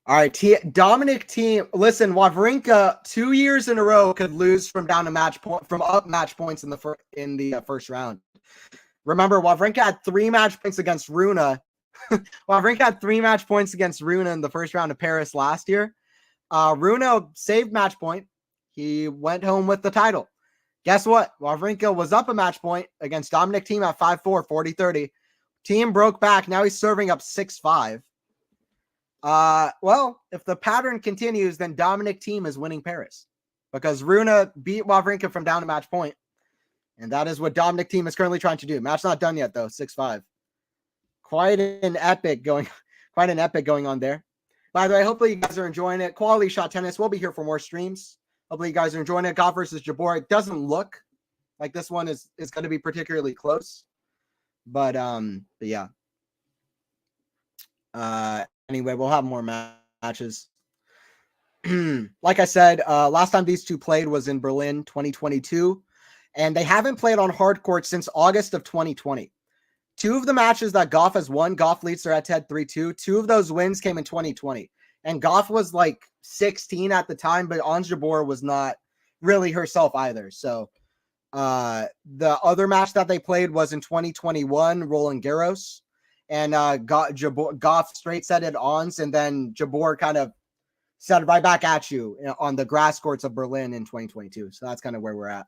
All right, Dominic Thiem. Listen, Wawrinka 2 years in a row could lose from down to match point from up match points in the first round. Remember, Wawrinka had 3 match points against Rune. Wawrinka had 3 match points against Rune in the first round of Paris last year. Rune saved match point. He went home with the title. Guess what? Wawrinka was up a match point against Dominic Thiem at 5-4, 40-30. Thiem broke back. Now he's serving up 6-5. Well, if the pattern continues, then Dominic Thiem is winning Paris because Rune beat Wawrinka from down to match point. And that is what Dominic Thiem is currently trying to do. Match not done yet, though. 6-5. Quite an epic going on there. By the way, hopefully you guys are enjoying it. Quality Shot Tennis. We'll be here for more streams. Hopefully you guys are enjoying it. Gauff versus Jabeur. It doesn't look like this one is going to be particularly close. But yeah. Anyway, we'll have more matches. Like I said, last time these two played was in Berlin 2022. And they haven't played on hard court since August of 2020. 2 of the matches that Gauff has won, Gauff leads their head-to-head 3-2. 2 of those wins came in 2020. And Gauff was like 16 at the time, but Ons Jabeur was not really herself either. So the other match that they played was in 2021, Roland Garros. And Gauff straight set it Ons, and then Jabeur kind of set it right back at you on the grass courts of Berlin in 2022. So that's kind of where we're at.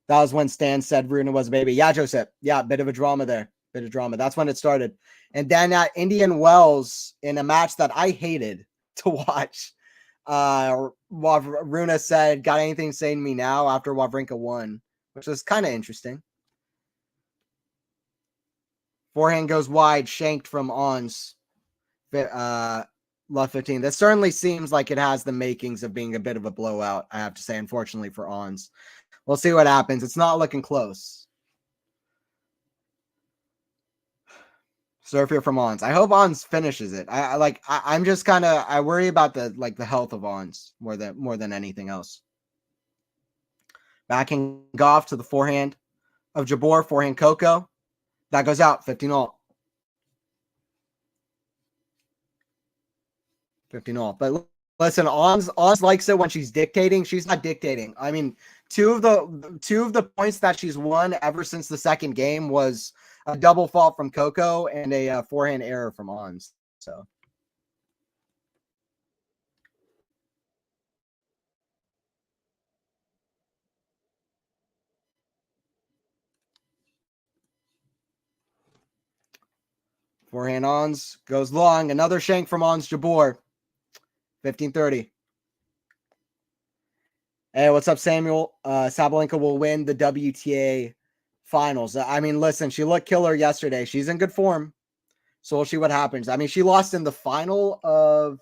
That was when Stan said Rune was a baby. Yeah, Joseph. Yeah, bit of a drama there. Bit of drama. That's when it started. And then at Indian Wells, in a match that I hated to watch, Rune said, got anything to say to me now after Wawrinka won, which was kind of interesting. Forehand goes wide, shanked from Ons. Love 15. That certainly seems like it has the makings of being a bit of a blowout, I have to say, unfortunately for Ons. We'll see what happens. It's not looking close. Serve here from Ons. I hope Ons finishes it. I'm just kind of, I worry about the health of Ons more than anything else. Backing Gauff to the forehand of Jabeur, forehand Coco. That goes out, 15-all. 15-all. But listen, Ons likes it when she's dictating. She's not dictating. I mean, two of the points that she's won ever since the second game was a double fault from Coco and a forehand error from Ons. So. Forehand Ons goes long. Another shank from Ons Jabeur. 15-30. Hey, what's up, Samuel? Sabalenka will win the WTA finals. I mean, listen, she looked killer yesterday. She's in good form. So we'll see what happens. I mean, she lost in the final of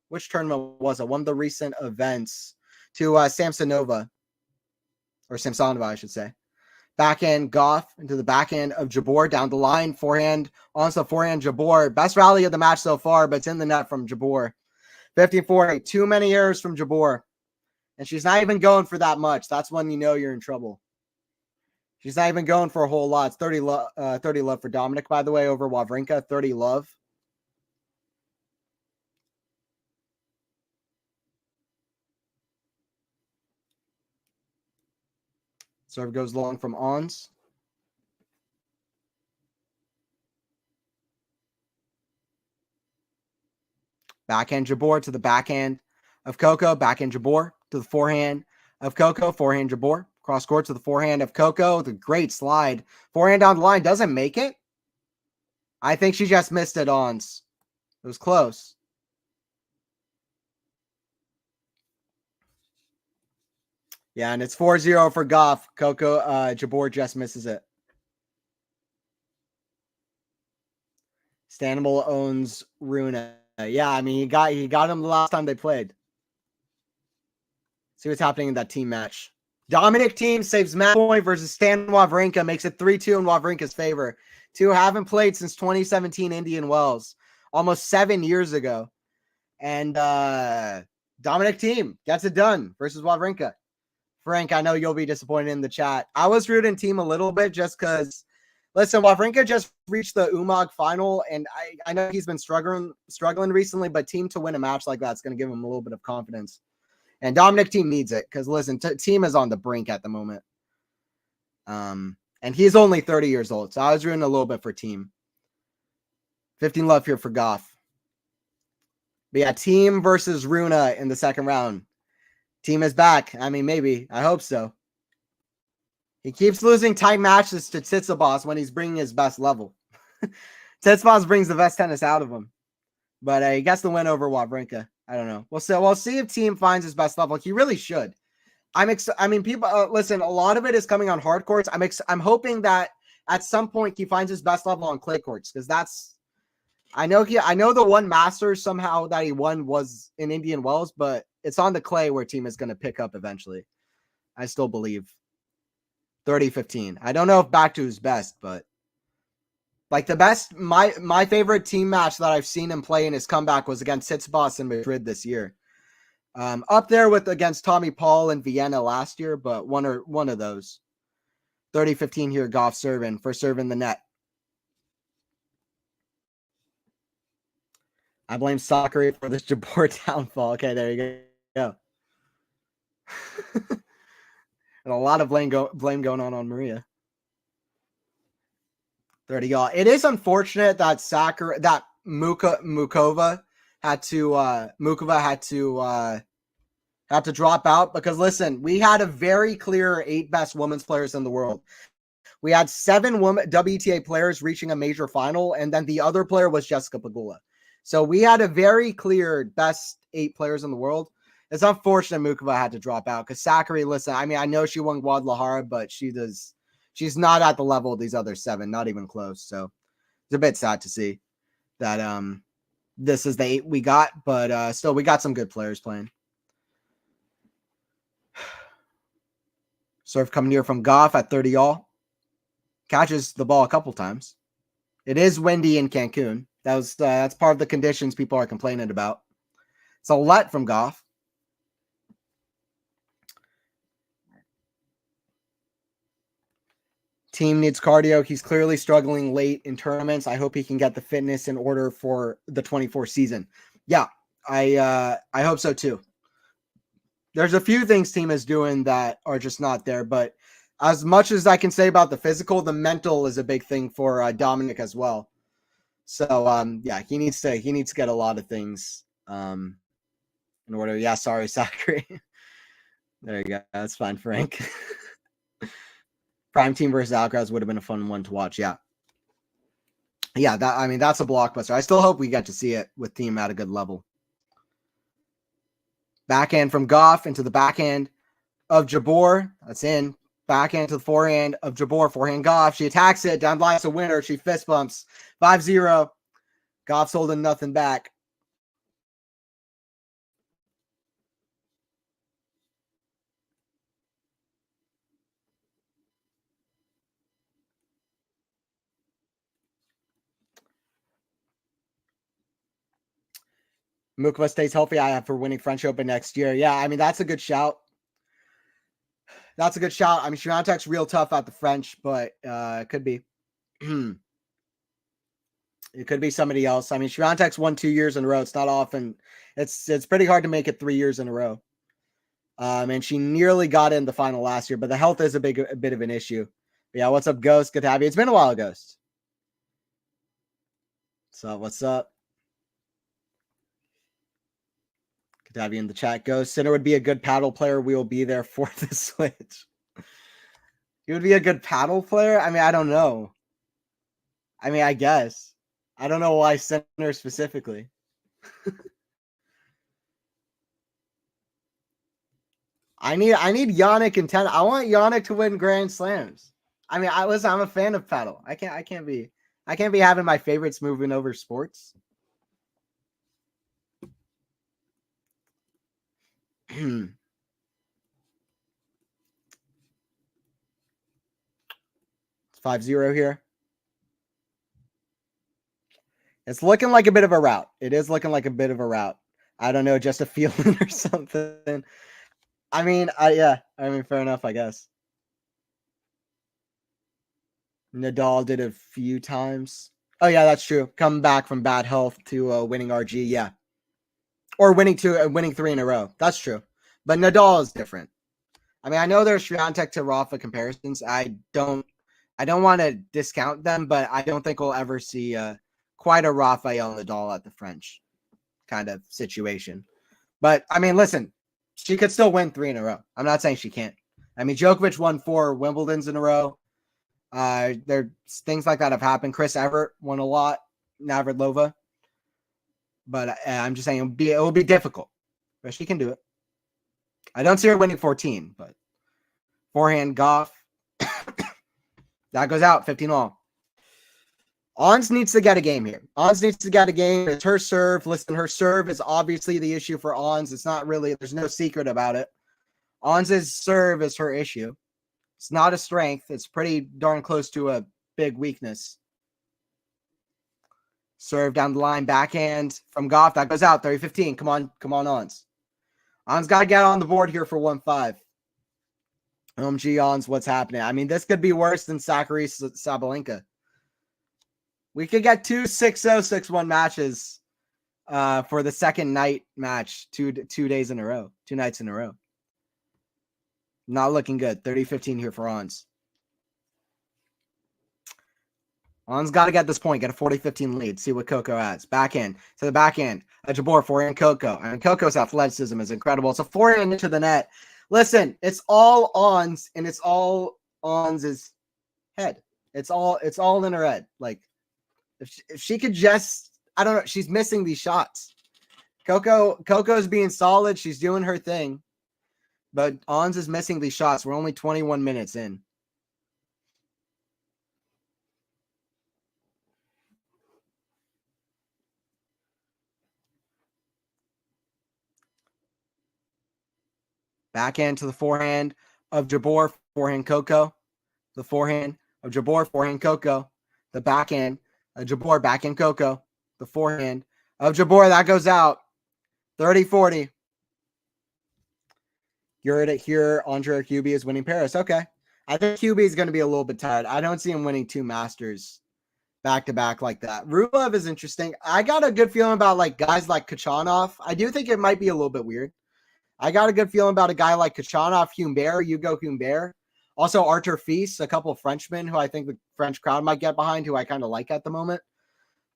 which tournament was it? One of the recent events to Samsonova. Or Samsonova, I should say. Backhand Gauff into the backhand of Jabeur down the line. Forehand, onto the forehand Jabeur. Best rally of the match so far, but it's in the net from Jabeur. 15-40. Too many errors from Jabeur. And she's not even going for that much. That's when you know you're in trouble. She's not even going for a whole lot. It's 30 love for Dominic, by the way, over Wawrinka. 30 love. Serve goes long from Ons. Backhand Jabeur to the backhand of Coco. Backhand Jabeur to the forehand of Coco. Forehand Jabeur. Cross court to the forehand of Coco. The great slide. Forehand down the line. Doesn't make it. I think she just missed it, Ons. It was close. Yeah, and it's 4-0 for Gauff. Coco, Jabeur just misses it. Stanable owns Runa. Yeah, I mean, he got him the last time they played. See what's happening in that team match. Dominic team saves match point versus Stan Wawrinka, makes it 3-2 in Wawrinka's favor. Two haven't played since 2017 Indian Wells, almost 7 years ago. And Dominic team gets it done versus Wawrinka. Frank, I know you'll be disappointed in the chat. I was rooting team a little bit just because, listen, Wawrinka just reached the UMAG final, and I know he's been struggling recently, but team to win a match like that's going to give him a little bit of confidence. And Dominic team needs it because, listen, team is on the brink at the moment. And he's only 30 years old, so I was rooting a little bit for team. 15 love here for Gauff. But yeah, team versus Runa in the second round. Team is back. I mean, maybe. I hope so. He keeps losing tight matches to Tsitsipas when he's bringing his best level. Tsitsipas brings the best tennis out of him. But he gets the win over Wawrinka. I don't know. We'll see if team finds his best level. He really should. I mean, people listen, a lot of it is coming on hard courts. I'm hoping that at some point he finds his best level on clay courts, because that's I know the one Masters somehow that he won was in Indian Wells, but it's on the clay where team is going to pick up eventually. I still believe 30-15. I don't know if back to his best, but like the best, my favorite team match that I've seen him play in his comeback was against Tsitsipas in Madrid this year. Up there with against Tommy Paul in Vienna last year, but one of those. 30-15 here, Gauff serving the net. I blame Sakari for this Jabeur downfall. Okay, there you go. And a lot of blame going on Maria. 30 y'all. It is unfortunate that Mukova had to drop out, because listen, we had a very clear 8 best women's players in the world. We had 7 women WTA players reaching a major final, and then the other player was Jessica Pegula. So we had a very clear best 8 players in the world. It's unfortunate Mukova had to drop out, because Sakari, listen, I mean, I know she won Guadalajara, but she's not at the level of these other 7, not even close. So it's a bit sad to see that this is the 8 we got, but still we got some good players playing. Serve coming here from Gauff at 30 all. Catches the ball a couple times. It is windy in Cancun. That's part of the conditions people are complaining about. It's a let from Gauff. Team needs cardio. He's clearly struggling late in tournaments. I hope he can get the fitness in order for the 24 season. Yeah, I hope so too. There's a few things team is doing that are just not there, but as much as I can say about the physical, the mental is a big thing for Dominic as well. So yeah, he needs to get a lot of things in order. Yeah, sorry, Sakari. There you go. That's fine, Frank. Prime Team versus Alcaraz would have been a fun one to watch. Yeah. Yeah, that's a blockbuster. I still hope we get to see it with team at a good level. Backhand from Gauff into the backhand of Jabeur. That's in. Backhand to the forehand of Jabeur. Forehand Gauff. She attacks it. Down line, a winner. She fist bumps. 5-0. Gauff's holding nothing back. Mukova stays healthy. I have for winning French Open next year. Yeah, I mean, that's a good shout. That's a good shout. I mean, Swiatek's real tough at the French, but it could be. It could be somebody else. I mean, Swiatek's won 2 years in a row. It's not often. It's pretty hard to make it 3 years in a row. And she nearly got in the final last year, but the health is a bit of an issue. But yeah, what's up, Ghost? Good to have you. It's been a while, Ghost. So what's up? Good to have you in the chat, Ghost. Sinner would be a good paddle player. We will be there for the Switch. He would be a good paddle player. I mean, I don't know. I mean, I guess. I don't know why center specifically. I need Yannick and 10. I want Yannick to win Grand Slams. I mean, I'm a fan of paddle. I can't be having my favorites moving over sports. It's 5-0 here. It's looking like a bit of a rout. It is looking like a bit of a rout. I don't know, just a feeling or something. I mean, yeah. I mean, fair enough, I guess. Nadal did a few times. Oh yeah, that's true. Coming back from bad health to winning RG, yeah, or winning 3 in a row. That's true. But Nadal is different. I mean, I know there's Swiatek to Rafa comparisons. I don't want to discount them, but I don't think we'll ever see quite a Rafael Nadal at the French kind of situation. But I mean, listen, she could still win 3 in a row. I'm not saying she can't. I mean, Djokovic won 4 Wimbledons in a row. There things like that have happened. Chris Evert won a lot, Navratilova. But I'm just saying it will be difficult. But she can do it. I don't see her winning 14, but forehand Gauff. That goes out 15 all. Ons needs to get a game here. Ons needs to get a game. It's her serve. Listen, her serve is obviously the issue for Ons. It's not really, there's no secret about it. Ons' serve is her issue. It's not a strength. It's pretty darn close to a big weakness. Serve down the line, backhand from Gauff. That goes out, 30-15. Come on, Ons. Ons got to get on the board here for 1-5. OMG, Ons, what's happening? I mean, this could be worse than Zachary Sabalenka. We could get 2 6-0, 6-1 matches for the second night match 2 days in a row, 2 nights in a row. Not looking good. 30-15 here for Ons. Ons got to get this point, get a 40-15 lead, see what Coco has. Backhand to the backhand. Jabeur, forehand Coco. I mean, Coco's athleticism is incredible. It's a forehand into the net. Listen, it's all Ons, and it's all Ons' head. It's all in her head. Like, if she could just, I don't know, she's missing these shots. Coco's being solid. She's doing her thing. But Ons is missing these shots. We're only 21 minutes in. Backhand to the forehand of Jabeur, forehand Coco. The forehand of Jabeur, forehand Coco. The backhand of Jabeur, backhand Coco. The forehand of Jabeur, that goes out. 30-40. You're at it here. Andre QB is winning Paris. Okay. I think QB is going to be a little bit tired. I don't see him winning 2 Masters back-to-back like that. Rublev is interesting. I got a good feeling about like guys like Kachanov. I do think it might be a little bit weird. I got a good feeling about a guy like Kachanov, Humbert, Hugo Humbert. Also Arthur Fils, a couple of Frenchmen who I think the French crowd might get behind, who I kind of like at the moment.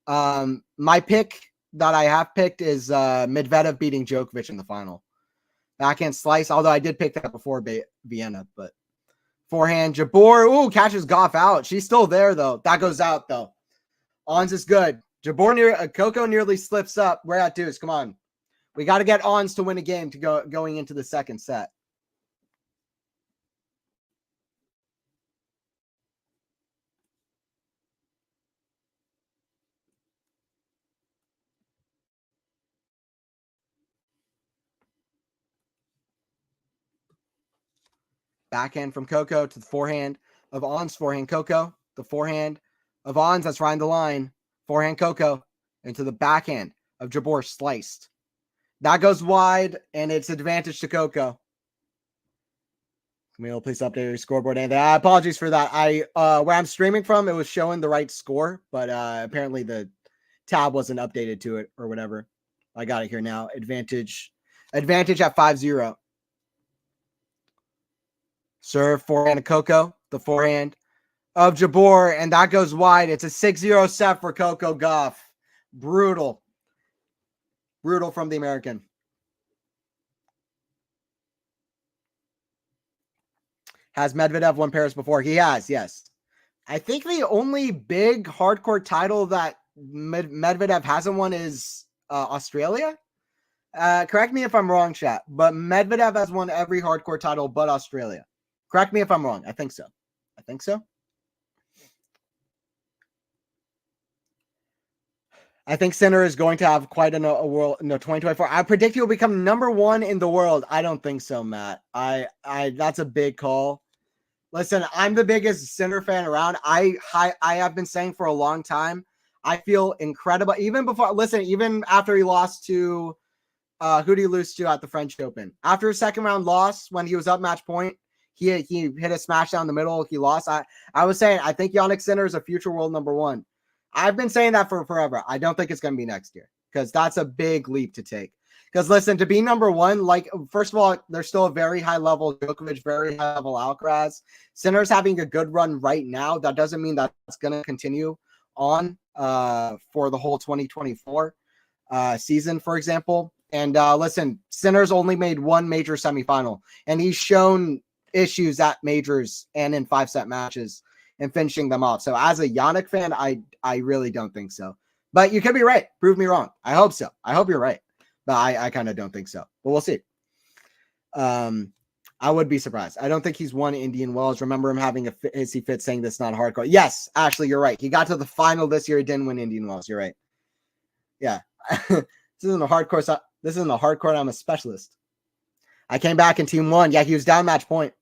My pick that I have picked is Medvedev beating Djokovic in the final. Backhand slice, although I did pick that before Vienna, but forehand Jabeur. Ooh, catches Gauff out. She's still there, though. That goes out, though. Ons is good. Jabeur Coco nearly slips up. We're at deuce. Come on. We got to get Ons to win a game to going into the second set. Backhand from Coco to the forehand of Ons. Forehand Coco. The forehand of Ons. That's riding the line. Forehand Coco into the backhand of Jabeur, sliced. That goes wide, and it's advantage to Coco. Camille, please update your scoreboard. And apologies for that. Where I'm streaming from, it was showing the right score, but apparently the tab wasn't updated to it or whatever. I got it here now. Advantage at 5-0. Serve forehand of Coco. The forehand of Jabeur, and that goes wide. It's a 6-0 set for Coco Gauff. Brutal. Brutal from the American. Has Medvedev won Paris before? He has, yes. I think the only big hardcore title that Medvedev hasn't won is Australia. Correct me if I'm wrong, chat, but Medvedev has won every hardcore title but Australia. Correct me if I'm wrong. I think so. I think Sinner is going to have quite a world. No, 2024. I predict he'll become number one in the world. I don't think so, Matt. That's a big call. Listen, I'm the biggest Sinner fan around. I have been saying for a long time. I feel incredible. Even after he lost to who did he lose to at the French Open? After his second round loss, when he was up match point, he hit a smash down the middle. He lost. I was saying I think Jannik Sinner is a future world number one. I've been saying that for forever. I don't think it's going to be next year because that's a big leap to take. Because listen, to be number one, like, first of all, there's still a very high level Djokovic, very high level Alcaraz. Sinner's having a good run right now. That doesn't mean that's going to continue on for the whole 2024 season, for example. And listen, Sinner's only made one major semifinal, and he's shown issues at majors and in 5-set matches and finishing them off. So as a Jannik fan, I really don't think so. But you could be right. Prove me wrong. I hope so. I hope you're right. But I kind of don't think so. But we'll see. I would be surprised. I don't think he's won Indian Wells. Remember him having a hissy fit saying that's not hardcore. Yes, Ashley, you're right. He got to the final this year. He didn't win Indian Wells. You're right. Yeah. This isn't a hardcore. This isn't a hardcore. I'm a specialist. I came back in team one. Yeah, he was down match point.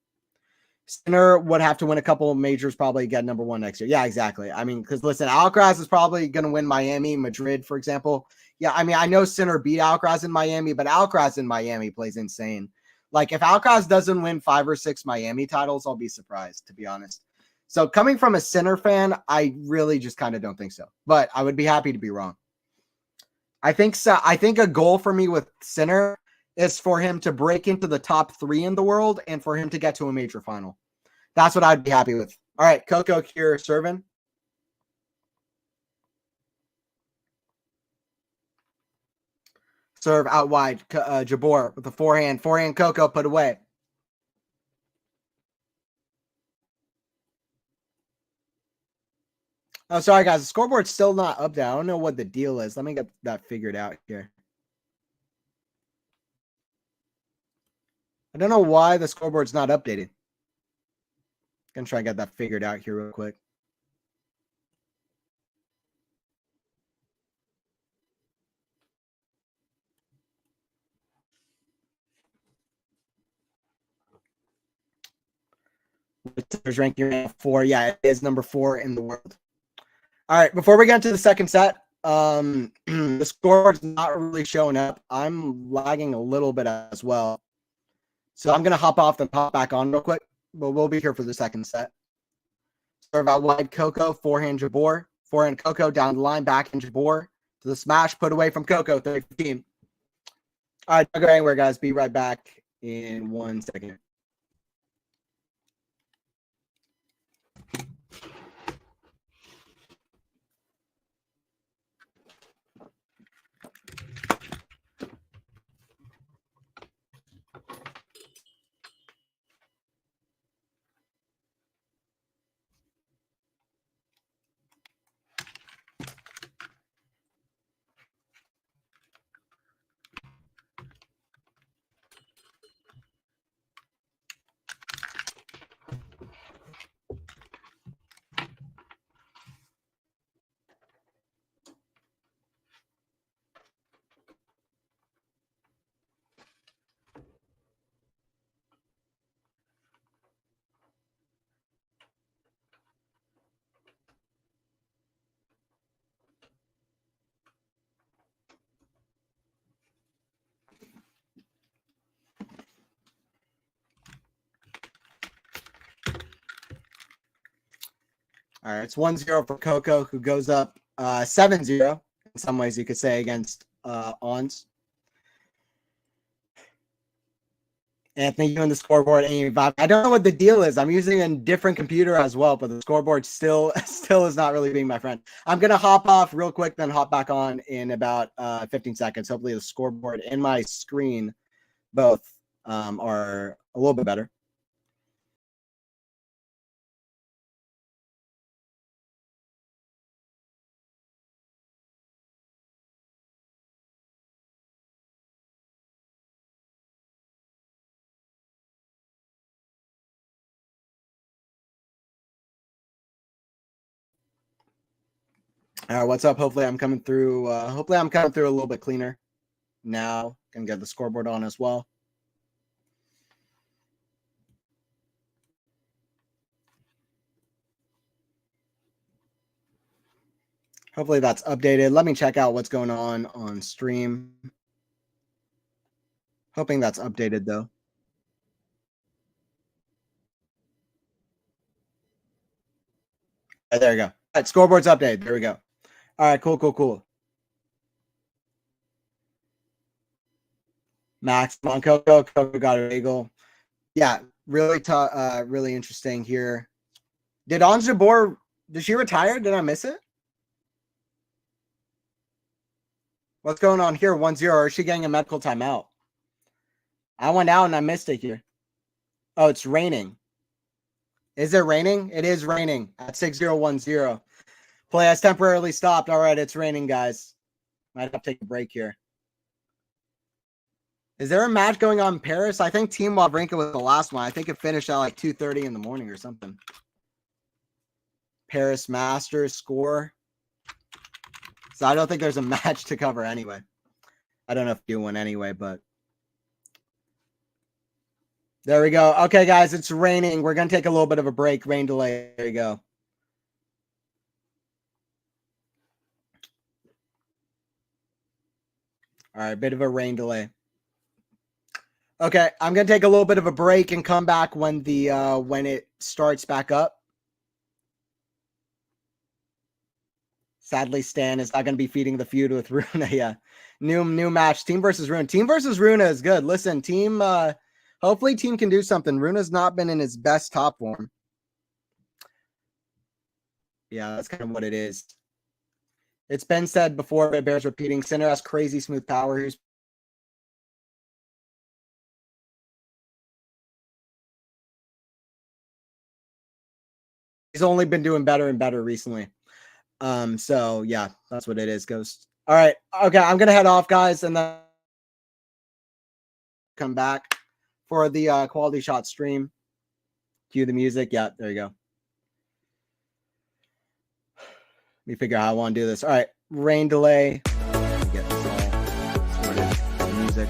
Sinner would have to win a couple of majors, probably get number one next year. Yeah, exactly. I mean, because listen, Alcaraz is probably going to win Miami, Madrid, for example. Yeah, I mean, I know Sinner beat Alcaraz in Miami, but Alcaraz in Miami plays insane. Like, if Alcaraz doesn't win 5 or 6 Miami titles, I'll be surprised, to be honest. So coming from a Sinner fan, I really just kind of don't think so. But I would be happy to be wrong. I think so. I think a goal for me with Sinner is for him to break into the top 3 in the world and for him to get to a major final. That's what I'd be happy with. All right, Coco here serving. Serve out wide. Jabeur with the forehand. Forehand Coco put away. Oh, sorry, guys. The scoreboard's still not up there. I don't know what the deal is. Let me get that figured out here. I don't know why the scoreboard's not updated. Gonna try and get that figured out here real quick. There's ranking 4. Yeah, it is number 4 in the world. All right, before we get into the second set, the scoreboard's not really showing up. I'm lagging a little bit as well. So I'm going to hop off and pop back on real quick, but we'll be here for the second set. Serve out wide Coco, forehand Jabeur. Forehand Coco down the line, backhand Jabeur to the smash, put away from Coco, 30-15. All right, don't go anywhere, guys. Be right back in 1 second. All right, it's 1-0 for Coco, who goes up 7-0 in some ways you could say against Ons. Anthony, you and the scoreboard. I don't know what the deal is. I'm using a different computer as well, but the scoreboard still is not really being my friend. I'm gonna hop off real quick, then hop back on in about 15 seconds. Hopefully, the scoreboard and my screen both are a little bit better. All right, what's up? Hopefully I'm coming through. Hopefully I'm coming through a little bit cleaner. Now can get the scoreboard on as well. Hopefully that's updated. Let me check out what's going on stream. Hoping that's updated though. Right, there we go. All right, scoreboard's updated. There we go. All right, cool. Max on Coco. Coco got a bagel. Yeah, really interesting here. Did Jabeur, did she retire? Did I miss it? What's going on here? 1-0. Or is she getting a medical timeout? I went out and I missed it here. Oh, it's raining. Is it raining? It is raining at 6010. Play has temporarily stopped. All right, it's raining, guys. Might have to take a break here. Is there a match going on in Paris? I think Team Wawrinka was the last one. I think it finished at like 2:30 in the morning or something. Paris Masters score. So I don't think there's a match to cover anyway. I don't know if you do one anyway, but there we go. Okay, guys, it's raining. We're going to take a little bit of a break. Rain delay. There you go. All right, bit of a rain delay. Okay, I'm going to take a little bit of a break and come back when when it starts back up. Sadly, Stan is not going to be feeding the feud with Runa. Yeah, new match. Team versus Runa. Team versus Runa is good. Listen, team. Hopefully, team can do something. Runa's not been in his best top form. Yeah, that's kind of what it is. It's been said before, but it bears repeating. Sinner has crazy smooth power. He's only been doing better and better recently. So yeah, that's what it is, Ghost. All right. Okay, I'm gonna head off, guys, and then come back for the quality shot stream. Cue the music. Yeah, there you go. Let me figure out how I want to do this. All right, rain delay. Get this all sorted. The music.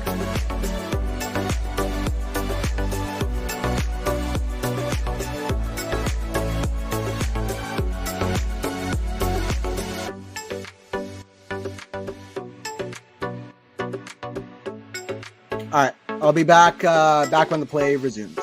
All right, I'll be back when the play resumes.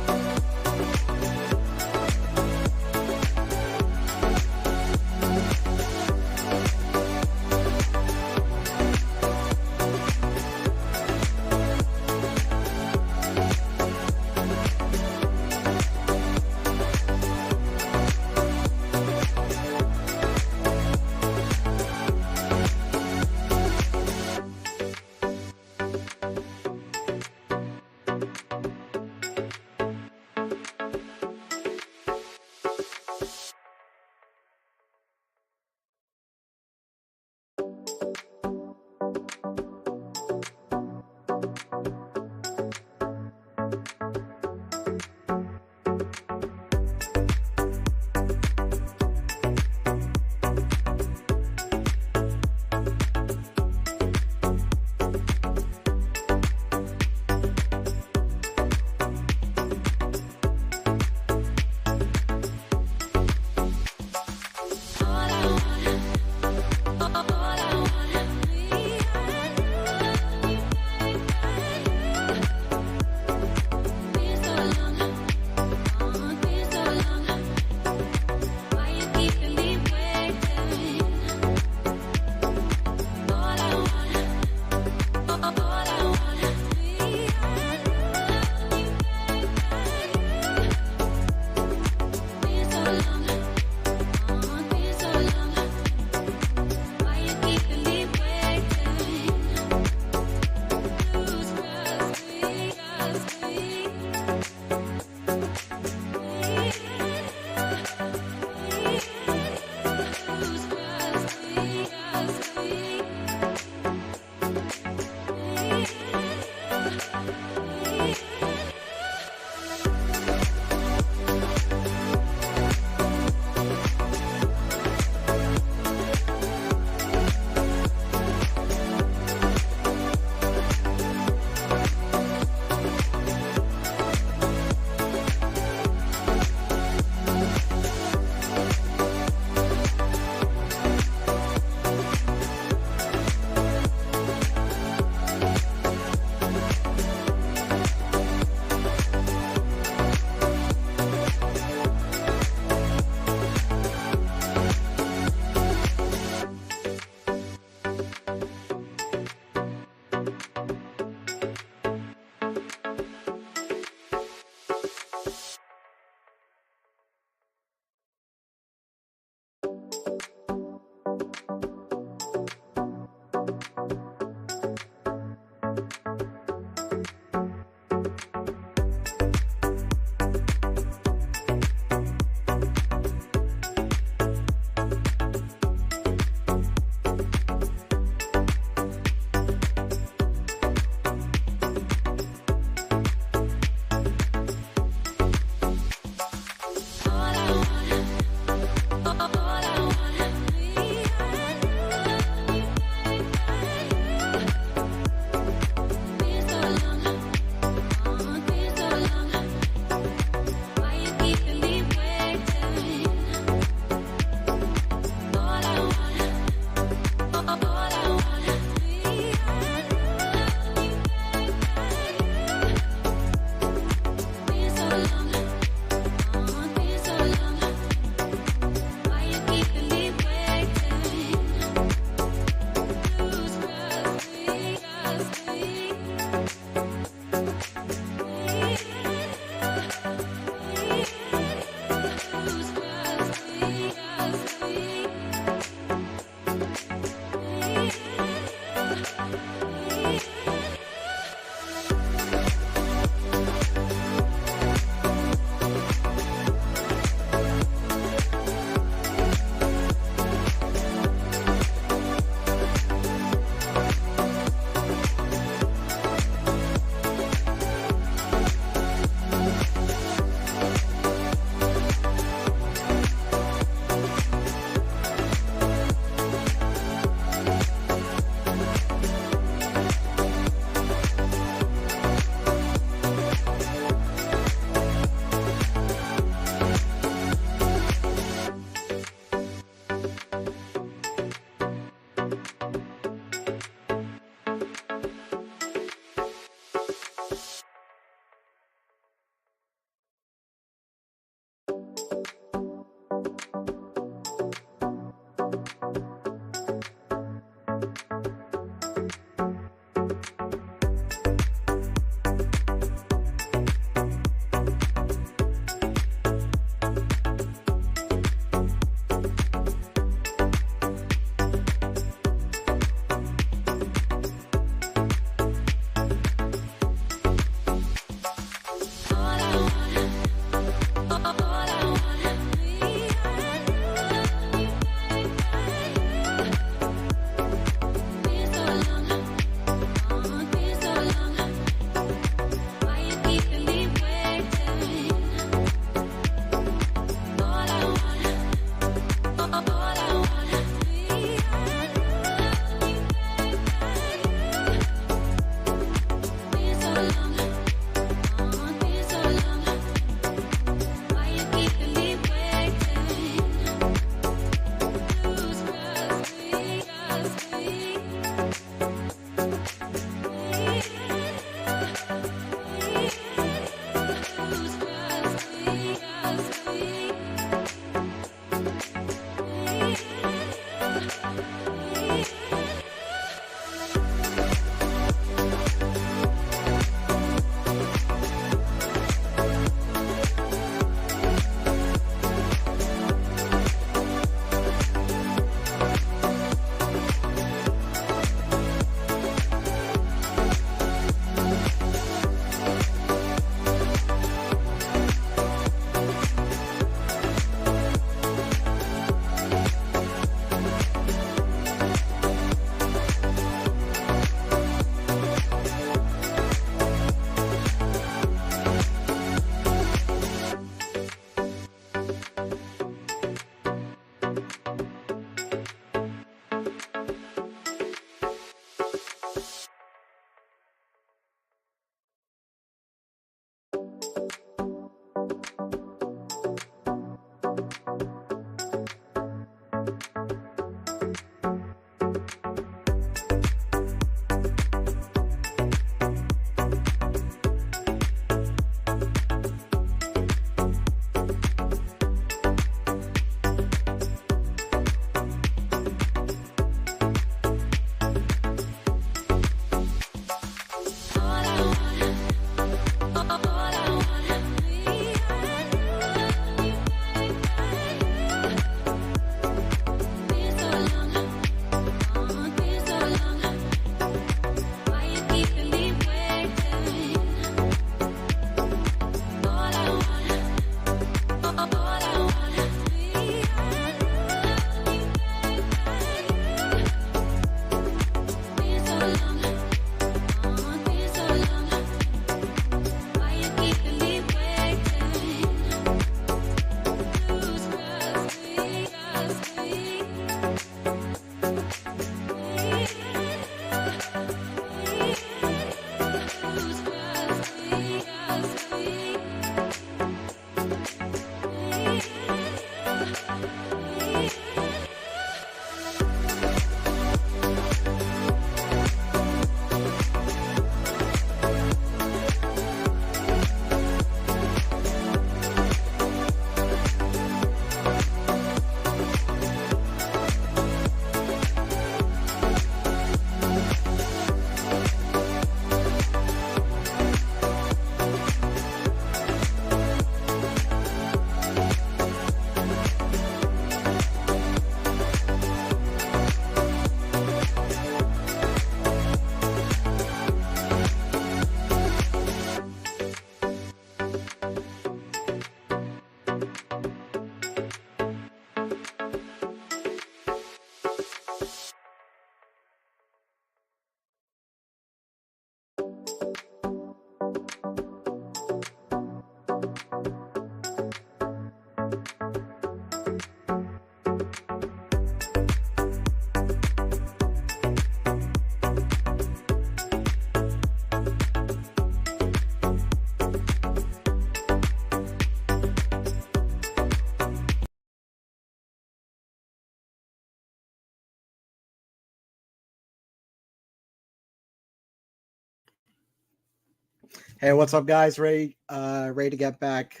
Hey, what's up, guys? Ready to get back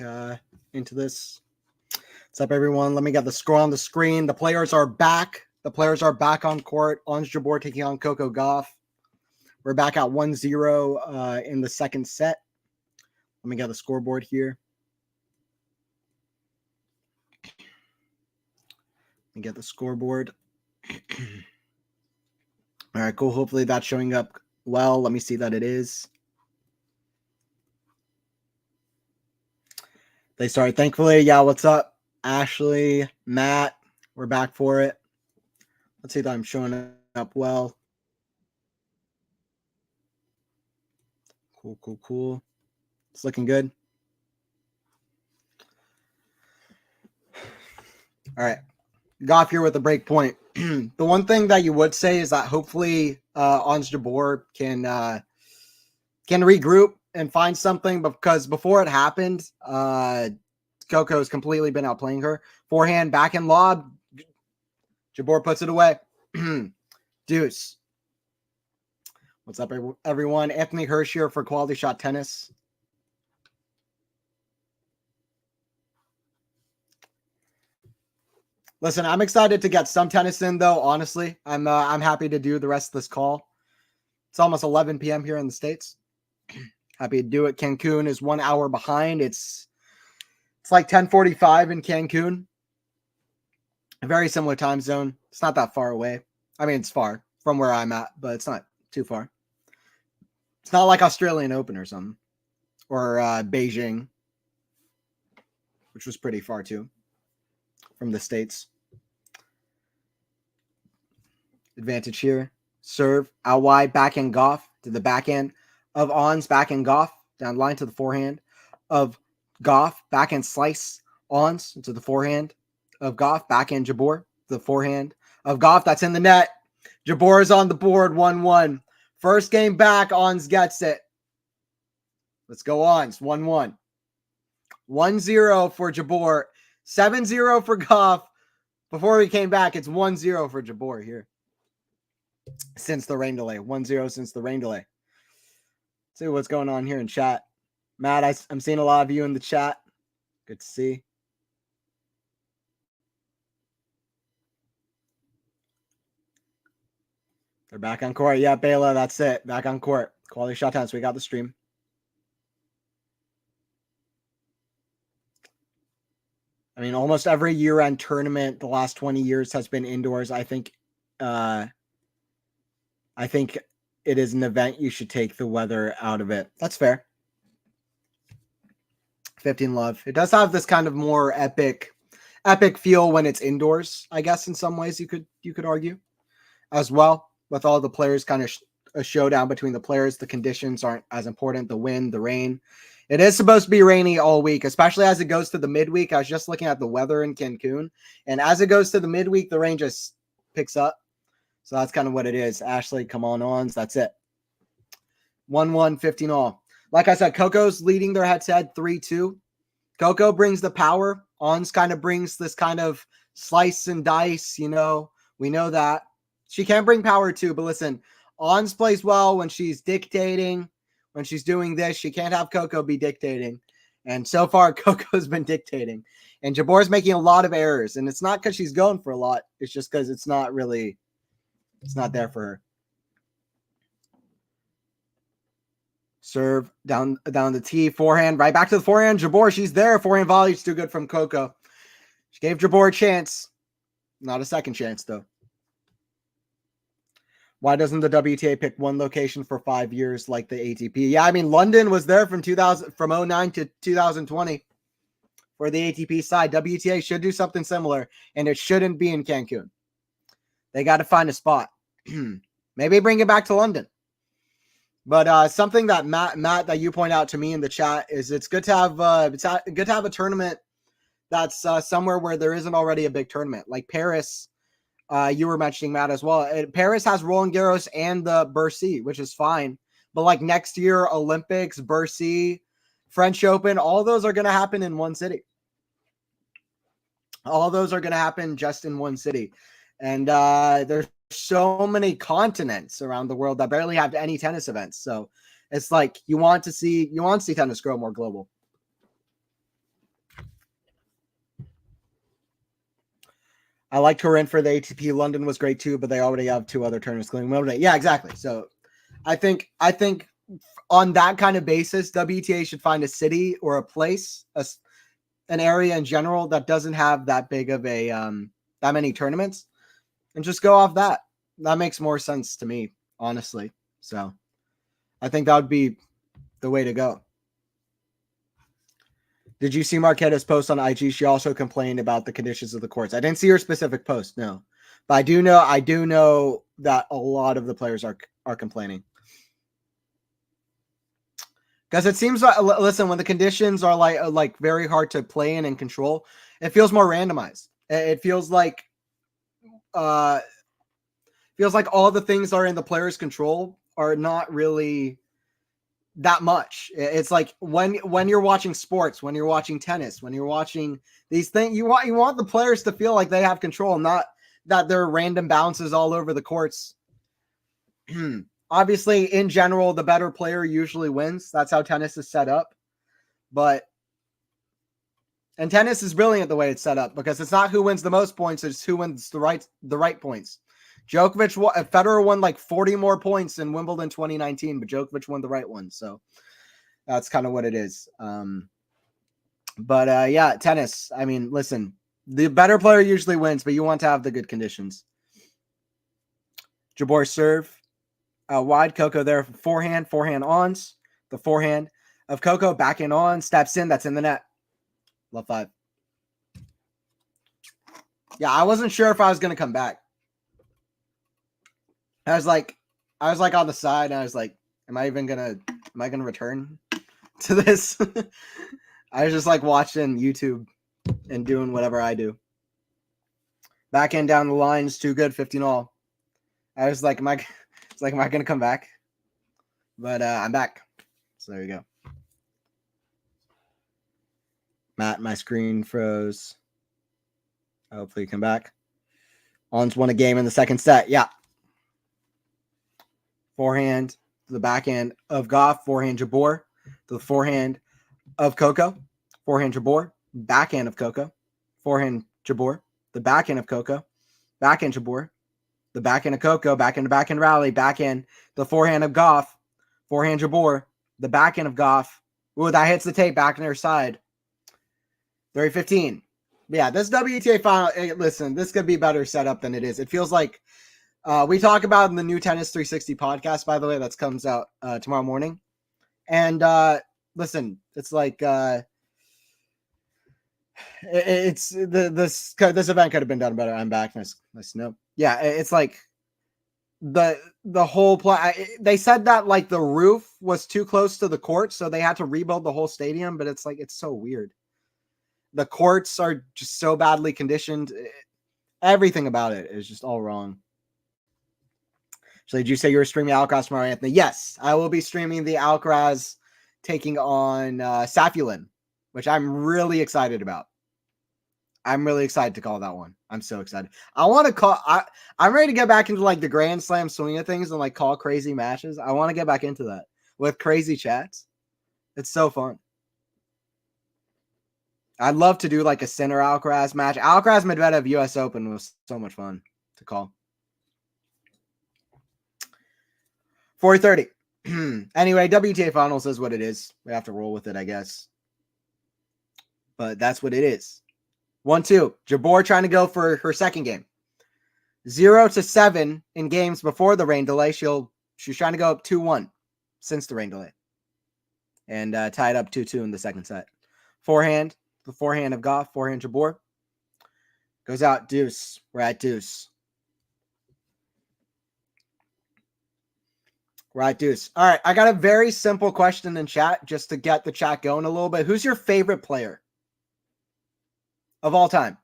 into this. What's up, everyone? Let me get the score on the screen. The players are back. The players are back on court. Ons Jabeur taking on Coco Gauff. We're back at 1-0 in the second set. Let me get the scoreboard here. Let me get the scoreboard. All right, cool. Hopefully that's showing up well. Let me see that it is. They started, thankfully. Yeah, what's up, Ashley, Matt? We're back for it. Let's see that I'm showing up well. Cool. It's looking good. All right. Gauff here with a break point. The one thing that you would say is that hopefully Ons Jabeur can regroup and find something, because before it happened, Coco's completely been outplaying her. Forehand, backhand lob. Jabeur puts it away. Deuce. What's up, everyone? Anthony Hirsch here for QualityShot Tennis. Listen, I'm excited to get some tennis in, though. Honestly, I'm happy to do the rest of this call. It's almost 11 p.m. here in the States. Happy to do it. Cancun is 1 hour behind. It's like 10:45 in Cancun. A very similar time zone. It's not that far away. I mean, it's far from where I'm at, but it's not too far. It's not like Australian Open or something, or Beijing, which was pretty far too from the States. Advantage here. Serve out wide, backhand Gauff to the backhand of Ons, backhand Gauff down line to the forehand of Gauff, backhand slice Ons to the forehand of Gauff, backhand Jabeur, the forehand of Gauff. That's in the net. Jabeur is on the board, 1-1. First game back, Ons gets it. Let's go, Ons, 1-1. 1-0 for Jabeur, 7-0 for Gauff. Before we came back, it's 1-0 for Jabeur here. Since the rain delay. 1-0 since the rain delay. Let's see what's going on here in chat. Matt, I'm seeing a lot of you in the chat. Good to see. They're back on court. Yeah, Bela, that's it. Back on court. QualityShot Tennis. We got the stream. I mean, almost every year-end tournament the last 20 years has been indoors. I think it is an event you should take the weather out of it. That's fair. 15 love. It does have this kind of more epic feel when it's indoors, I guess, in some ways you could argue as well, with all the players, kind of a showdown between the players. The conditions aren't as important. The wind, the rain. It is supposed to be rainy all week, especially as it goes to the midweek. I was just looking at the weather in Cancun, and as it goes to the midweek, the rain just picks up. So that's kind of what it is. Ashley, come on, Ons. That's it. 1-1, 15 all. Like I said, Coco's leading their head-to-head 3-2. Coco brings the power. Ons kind of brings this kind of slice and dice, we know that. She can bring power too, but listen, Ons plays well when she's dictating, when she's doing this. She can't have Coco be dictating. And so far, Coco's been dictating. And Jabeur's making a lot of errors. And it's not because she's going for a lot. It's just because it's not there for her. Serve down the tee, forehand, right back to the forehand. Jabeur, she's there. Forehand volley is too good from Coco. She gave Jabeur a chance. Not a second chance, though. Why doesn't the WTA pick one location for 5 years like the ATP? Yeah, I mean, London was there from 2009 to 2020 for the ATP side. WTA should do something similar, and it shouldn't be in Cancun. They got to find a spot. Maybe bring it back to London. But something that Matt, that you point out to me in the chat is it's good to have a tournament that's somewhere where there isn't already a big tournament, like Paris. You were mentioning, Matt, as well. Paris has Roland Garros and the Bercy, which is fine. But like next year, Olympics, Bercy, French Open, all those are going to happen in one city. All those are going to happen just in one city. And there's so many continents around the world that barely have any tennis events. So It's like you want to see tennis grow more global. I like Corinne for the ATP. London was great too, but they already have 2 other tournaments going Wimbledon. Yeah, exactly. So I think on that kind of basis, WTA should find a city or a place, an area in general that doesn't have that big of a that many tournaments, and just go off that. That makes more sense to me, honestly. So I think that would be the way to go. Did you see Marquetta's post on IG? She also complained about the conditions of the courts. I didn't see her specific post, no. But I do know that a lot of the players are complaining. Because it seems like, listen, when the conditions are like very hard to play in and control, it feels more randomized. It feels like all the things that are in the player's control are not really that much. It's like when you're watching sports, when you're watching tennis, when you're watching these things, you want the players to feel like they have control, not that there are random bounces all over the courts. Obviously, in general, the better player usually wins. That's how tennis is set up. And tennis is brilliant the way it's set up, because it's not who wins the most points, it's who wins the right points. Federer won like 40 more points in Wimbledon 2019, but Djokovic won the right one. So that's kind of what it is. Yeah, tennis. I mean, listen, the better player usually wins, but you want to have the good conditions. Jabeur serve. Wide. Coco there. Forehand ons. The forehand of Coco, backhand on, steps in. That's in the net. Love 5. Yeah, I wasn't sure if I was going to come back. I was like on the side, and I was like, am I gonna return to this? I was just like watching YouTube and doing whatever I do. Backhand down the line is too good, 15 all. I was like, am I gonna come back? But I'm back. So there you go. Matt, my screen froze. Hopefully you come back. Ons won a game in the second set. Yeah. Forehand to the backhand of Gauff. Forehand Jabeur to the forehand of Coco. Forehand Jabeur. Backhand of Coco. Forehand Jabeur. The backhand of Coco. Backhand Jabeur. The backhand of Coco. Backhand to backhand rally. Backhand. The forehand of Gauff. Forehand Jabeur. The backhand of Gauff. Ooh, that hits the tape back on their side. 30-15. Yeah, this WTA final, listen, this could be better set up than it is. It feels like we talk about in the new Tennis 360 podcast, by the way, that comes out tomorrow morning. And listen, it's like this event could have been done better. I'm back. Nice to know. Yeah, it's like the whole play. They said that like the roof was too close to the court, so they had to rebuild the whole stadium. But it's like it's so weird. The courts are just so badly conditioned. Everything about it is just all wrong. So did you say you were streaming Alcaraz tomorrow, Anthony? Yes, I will be streaming the Alcaraz taking on Safulin, which I'm really excited about. I'm really excited to call that one. I'm so excited. I'm ready to get back into like the Grand Slam swing of things and like call crazy matches. I want to get back into that with crazy chats. It's so fun. I'd love to do like a Sinner Alcaraz match. Alcaraz Medvedev US Open was so much fun to call. 4:30. Anyway, WTA Finals is what it is. We have to roll with it, I guess. But that's what it is. 1-2. Jabeur trying to go for her second game. 0-7 in games before the rain delay. She's trying to go up 2-1 since the rain delay. And tied up 2-2 in the second set. Forehand. The forehand of Gauff. Forehand Jabeur. Goes out deuce. We're at deuce. Right, deuce. All right, I got a very simple question in chat just to get the chat going a little bit. Who's your favorite player of all time?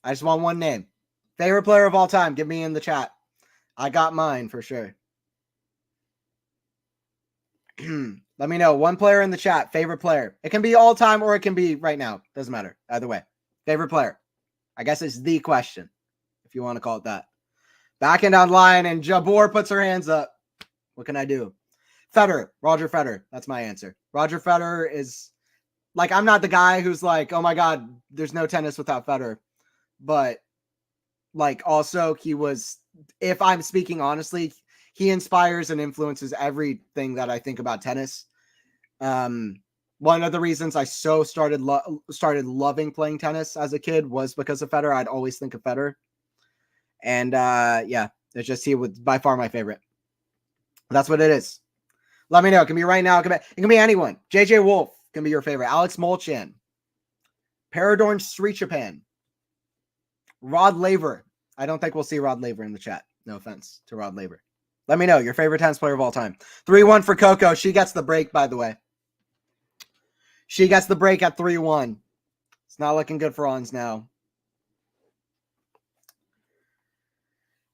I just want one name. Favorite player of all time. Give me in the chat. I got mine for sure. Let me know. One player in the chat. Favorite player. It can be all time or it can be right now. Doesn't matter. Either way. Favorite player. I guess it's the question, if you want to call it that. Backhand online, and Jabeur puts her hands up. What can I do? Federer, Roger Federer. That's my answer. Roger Federer is like, I'm not the guy who's like, oh my God, there's no tennis without Federer. But like, also he was, if I'm speaking honestly, he inspires and influences everything that I think about tennis. One of the reasons I started loving playing tennis as a kid was because of Federer. I'd always think of Federer. And yeah, it's just he was by far my favorite. That's what it is. Let me know. It can be right now. It can be anyone. JJ Wolf can be your favorite. Alex Molchan. Paradorn Srichapan. Rod Laver. I don't think we'll see Rod Laver in the chat. No offense to Rod Laver. Let me know your favorite tennis player of all time. 3-1 for Coco. She gets the break, by the way. She gets the break at 3-1. It's not looking good for Ons now.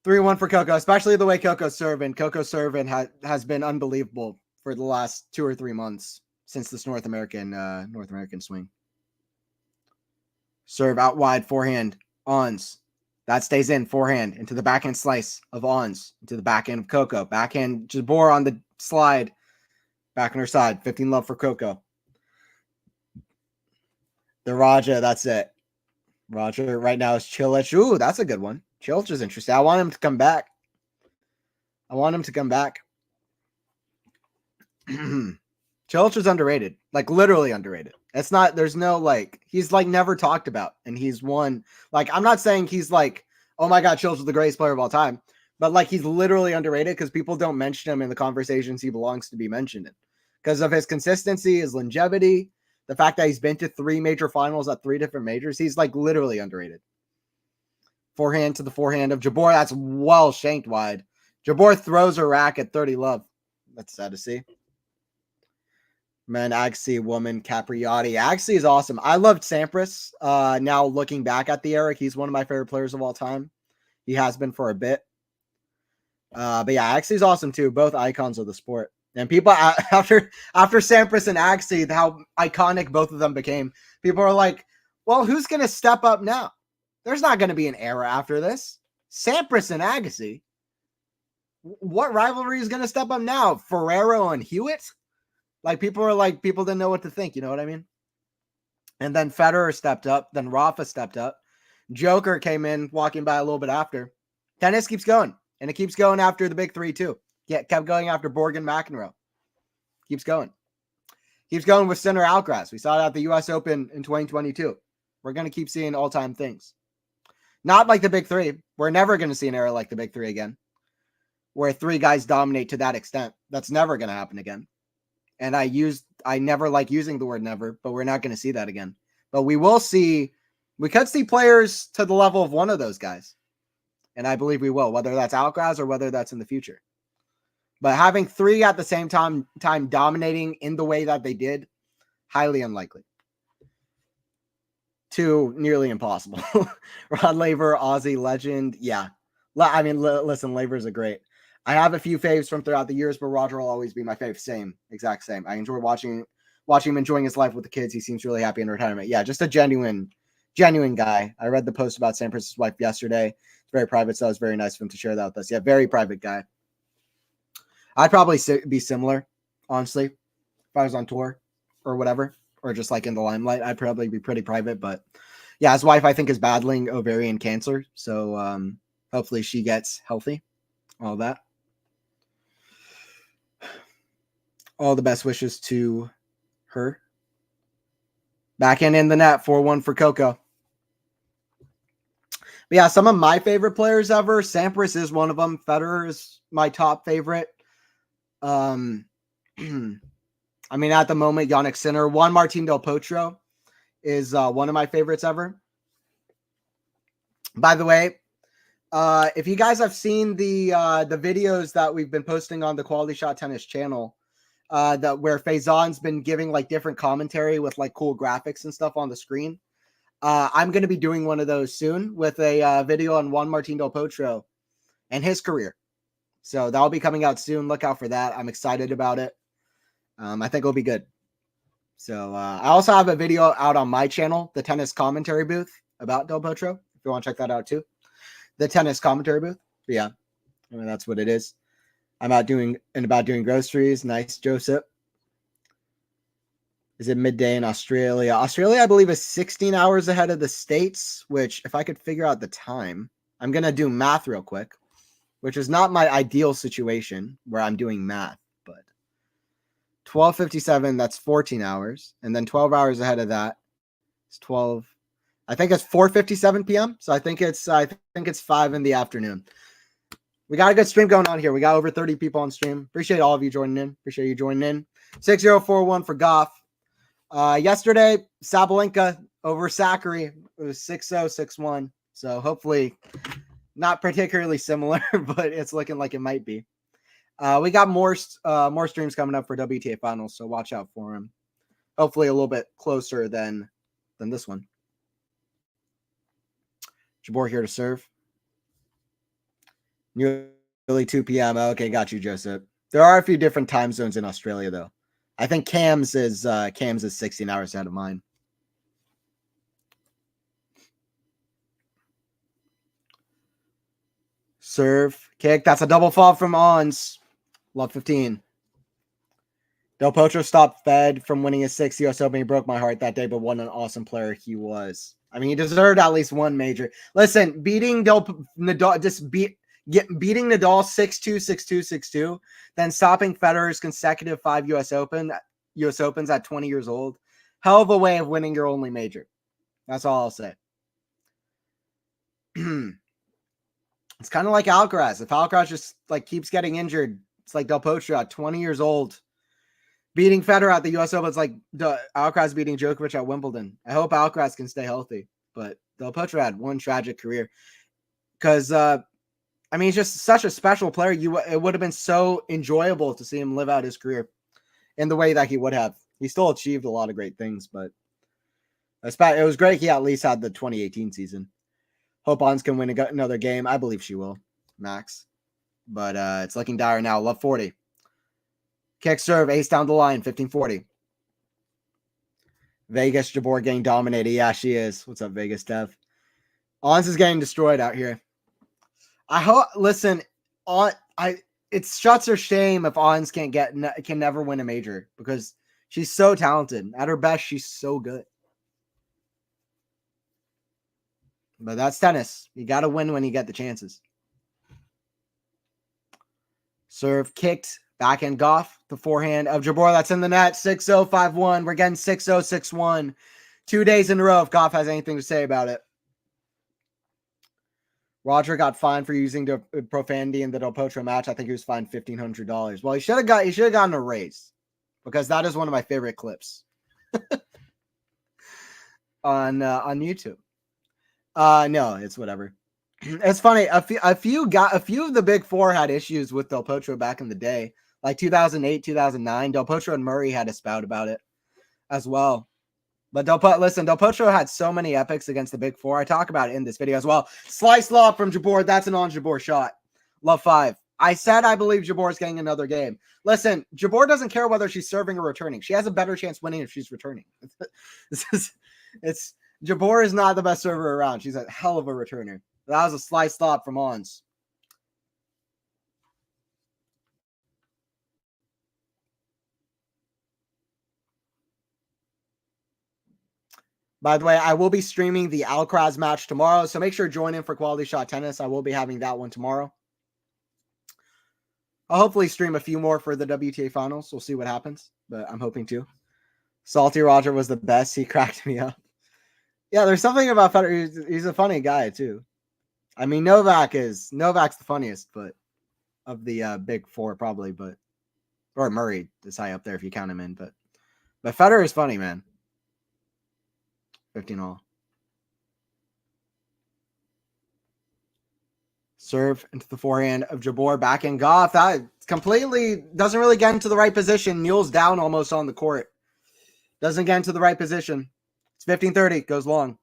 3-1 for Coco, especially the way Coco's serving. Coco's serving has been unbelievable for the last 2 or 3 months since this North American swing. Serve out wide, forehand, Ons. That stays in, forehand, into the backhand slice of Ons, into the backhand of Coco. Backhand, Jabeur on the slide. Back on her side, 15 love for Coco. The Raja, that's it. Roger right now is Chilich. Ooh, that's a good one. Chilich is interesting. I want him to come back. Chilich is underrated. Like, literally underrated. It's not, there's no, like, he's, like, never talked about. And he's won. Like, I'm not saying he's, like, oh, my God, Chilich is the greatest player of all time. But, like, he's literally underrated because people don't mention him in the conversations he belongs to be mentioned in. Because of his consistency, his longevity, the fact that he's been to 3 major finals at 3 different majors, he's like literally underrated. Forehand to the forehand of Jabeur. That's well shanked wide. Jabeur throws a rack at 30 love. That's sad to see. Man, Agassi, woman, Capriati. Agassi is awesome. I loved Sampras. Now looking back at the era, he's one of my favorite players of all time. He has been for a bit. But yeah, Agassi is awesome too. Both icons of the sport. And people, after Sampras and Agassi, how iconic both of them became, people are like, well, who's going to step up now? There's not going to be an era after this. Sampras and Agassi. What rivalry is going to step up now? Ferrero and Hewitt? Like, people didn't know what to think. You know what I mean? And then Federer stepped up. Then Rafa stepped up. Joker came in, walking by a little bit after. Tennis keeps going. And it keeps going after the big 3 too. Yeah, kept going after Borg and McEnroe. Keeps going. Keeps going with Sinner Alcaraz. We saw it at the U.S. Open in 2022. We're going to keep seeing all-time things. Not like the big 3. We're never going to see an era like the big 3 again, where 3 guys dominate to that extent. That's never going to happen again. And I never like using the word never, but we're not going to see that again. But we could see players to the level of one of those guys. And I believe we will, whether that's Alcaraz or whether that's in the future. But having 3 at the same time dominating in the way that they did, highly unlikely. 2, nearly impossible. Rod Laver, Aussie legend. Yeah. I mean, listen, Laver's a great. I have a few faves from throughout the years, but Roger will always be my fave. Exact same. I enjoy watching him enjoying his life with the kids. He seems really happy in retirement. Yeah, just a genuine guy. I read the post about Sampras's wife yesterday. It's very private, so it was very nice of him to share that with us. Yeah, very private guy. I'd probably be similar, honestly, if I was on tour or whatever, or just like in the limelight. I'd probably be pretty private. But yeah, his wife, I think, is battling ovarian cancer. So hopefully she gets healthy. All that. All the best wishes to her. Backhand in the net, 4-1 for Coco. But yeah, some of my favorite players ever. Sampras is one of them. Federer is my top favorite. I mean, at the moment, Jannik Sinner. Juan Martín del Potro is one of my favorites ever. By the way, if you guys have seen the videos that we've been posting on the QualityShot Tennis channel, where Faison's been giving like different commentary with like cool graphics and stuff on the screen. I'm going to be doing one of those soon with a video on Juan Martín del Potro and his career. So that'll be coming out soon. Look out for that. I'm excited about it. I think it'll be good. So I also have a video out on my channel, the tennis commentary booth, about Del Potro. If you want to check that out too. The tennis commentary booth. But yeah, I mean, that's what it is. I'm out doing groceries. Nice, Joseph. Is it midday in Australia? Australia, I believe, is 16 hours ahead of the States, which if I could figure out the time, I'm going to do math real quick, which is not my ideal situation where I'm doing math, but 12:57, that's 14 hours. And then 12 hours ahead of that is 12. I think it's 4:57 p.m. So I think it's 5 in the afternoon. We got a good stream going on here. We got over 30 people on stream. Appreciate all of you joining in. Appreciate you joining in. 6041 for Gauff. Yesterday, Sabalenka over Zachary. It was 6-0, 6-1. So hopefully not particularly similar, but it's looking like it might be. We got more streams coming up for WTA finals, so watch out for them. Hopefully a little bit closer than this one. Jabeur here to serve. Nearly 2 p.m. Okay, got you, Joseph. There are a few different time zones in Australia, though. I think Cam's is 16 hours ahead of mine. Serve, kick. That's a double fall from Ons. Love 15. Del Potro stopped Fed from winning his 6th U.S. Open. He broke my heart that day, but what an awesome player he was. I mean, he deserved at least one major. Listen, beating Nadal, beating Nadal 6-2, 6-2, 6-2, then stopping Federer's consecutive 5 U.S. Opens at 20 years old. Hell of a way of winning your only major. That's all I'll say. It's kind of like Alcaraz. If Alcaraz just keeps getting injured, it's like Del Potro at 20 years old. Beating Federer at the U.S. Open, it's like Alcaraz beating Djokovic at Wimbledon. I hope Alcaraz can stay healthy, but Del Potro had one tragic career. Because, he's just such a special player. It would have been so enjoyable to see him live out his career in the way that he would have. He still achieved a lot of great things, but it was great he at least had the 2018 season. Hope Ons can win another game. I believe she will, Max. But it's looking dire now. Love 40. Kick serve, ace down the line, 15-40. Vegas, Jabeur getting dominated. Yeah, she is. What's up, Vegas, Dev? Ons is getting destroyed out here. I hope. Listen, it shuts her shame if Ons can never win a major because she's so talented. At her best, she's so good. But that's tennis. You got to win when you get the chances. Serve kicked. Backhand Gauff. The forehand of Jabeur. That's in the net. 6-0, 5-1. We're getting 6-0, 6-1. 2 days in a row if Gauff has anything to say about it. Roger got fined for using the profanity in the Del Potro match. I think he was fined $1,500. Well, he should have gotten a raise because that is one of my favorite clips on YouTube. No, it's whatever. It's funny. A few of the big four had issues with Del Potro back in the day, like 2008, 2009. Del Potro and Murray had a spout about it as well. But Del Potro had so many epics against the big four. I talk about it in this video as well. Slice lob from Jabeur. That's an on Jabeur shot. Love 5. I said I believe Jabeur's getting another game. Listen, Jabeur doesn't care whether she's serving or returning. She has a better chance winning if she's returning. Jabeur is not the best server around. She's a hell of a returner. That was a slice lob from Ons. By the way, I will be streaming the Alcaraz match tomorrow, so make sure to join in for Quality Shot Tennis. I will be having that one tomorrow. I'll hopefully stream a few more for the WTA finals. We'll see what happens, but I'm hoping to. Salty Roger was the best. He cracked me up. Yeah, there's something about Federer. He's a funny guy, too. I mean, Novak's the funniest, but of the big four, probably, but or Murray is high up there if you count him in, but Federer is funny, man. 15 all. Serve into the forehand of Jabeur. Backhand Gauff. That completely doesn't really get into the right position. Kneels down almost on the court. Doesn't get into the right position. It's 15-30. Goes long.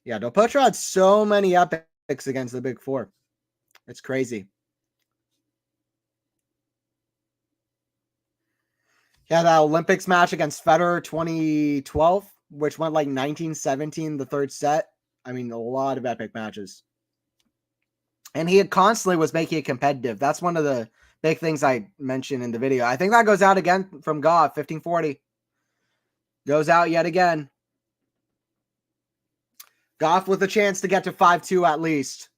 Yeah, Del Potro had so many epics against the big four. It's crazy. Yeah, that Olympics match against Federer 2012, which went like 19-17 the third set. I mean, a lot of epic matches. And he constantly was making it competitive. That's one of the big things I mentioned in the video. I think that goes out again from Gauff, 1540. Goes out yet again. Gauff with a chance to get to 5-2 at least.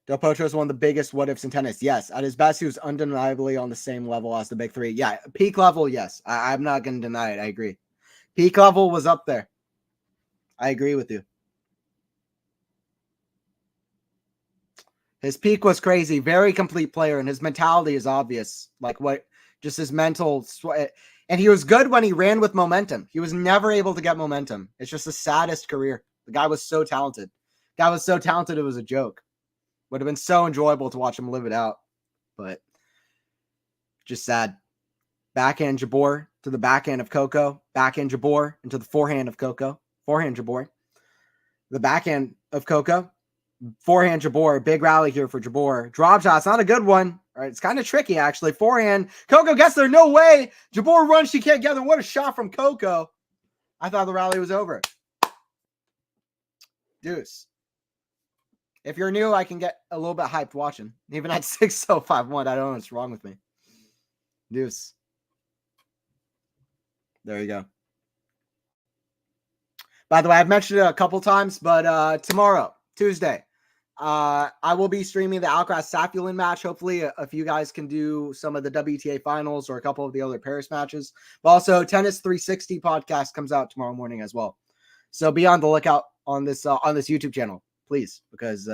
Del Potro is one of the biggest what-ifs in tennis. Yes, at his best, he was undeniably on the same level as the big three. Yeah, peak level, yes. I'm not going to deny it. I agree. Peak level was up there. I agree with you. His peak was crazy. Very complete player, and his mentality is obvious. Like just his mental. And he was good when he ran with momentum. He was never able to get momentum. It's just the saddest career. The guy was so talented. It was a joke. Would have been so enjoyable to watch him live it out. But just sad. Backhand Jabeur to the backhand of Coco. Backhand Jabeur into the forehand of Coco. Forehand Jabeur. The backhand of Coco. Forehand Jabeur. Big rally here for Jabeur. Drop shot's not a good one. All right, it's kind of tricky, actually. Forehand. Coco gets there. No way. Jabeur runs. She can't get there. What a shot from Coco. I thought the rally was over. Deuce. If you're new, I can get a little bit hyped watching. Even at 6-0-5-1, I don't know what's wrong with me. Deuce. There you go. By the way, I've mentioned it a couple times, but tomorrow, Tuesday, I will be streaming the Alcaraz-Safiulin match. Hopefully, if you guys can do some of the WTA finals or a couple of the other Paris matches. But also, Tennis 360 podcast comes out tomorrow morning as well. So be on the lookout on this YouTube channel, please, because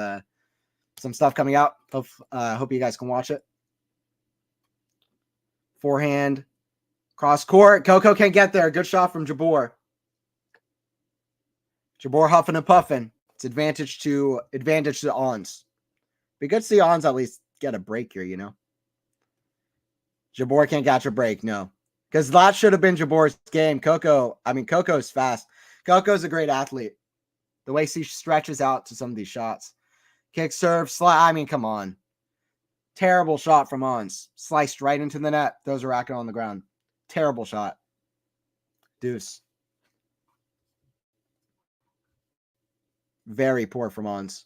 some stuff coming out. Hope you guys can watch it. Forehand, cross court. Coco can't get there. Good shot from Jabeur. Jabeur huffing and puffing. It's advantage to Ons. Be good to see Ons at least get a break here, you know. Jabeur can't catch a break, no. Because that should have been Jabeur's game. Coco's fast. Coco's a great athlete. The way she stretches out to some of these shots. Kick, serve, slide. Come on. Terrible shot from Ons. Sliced right into the net. Throws a racket on the ground. Terrible shot. Deuce. Very poor from Ons.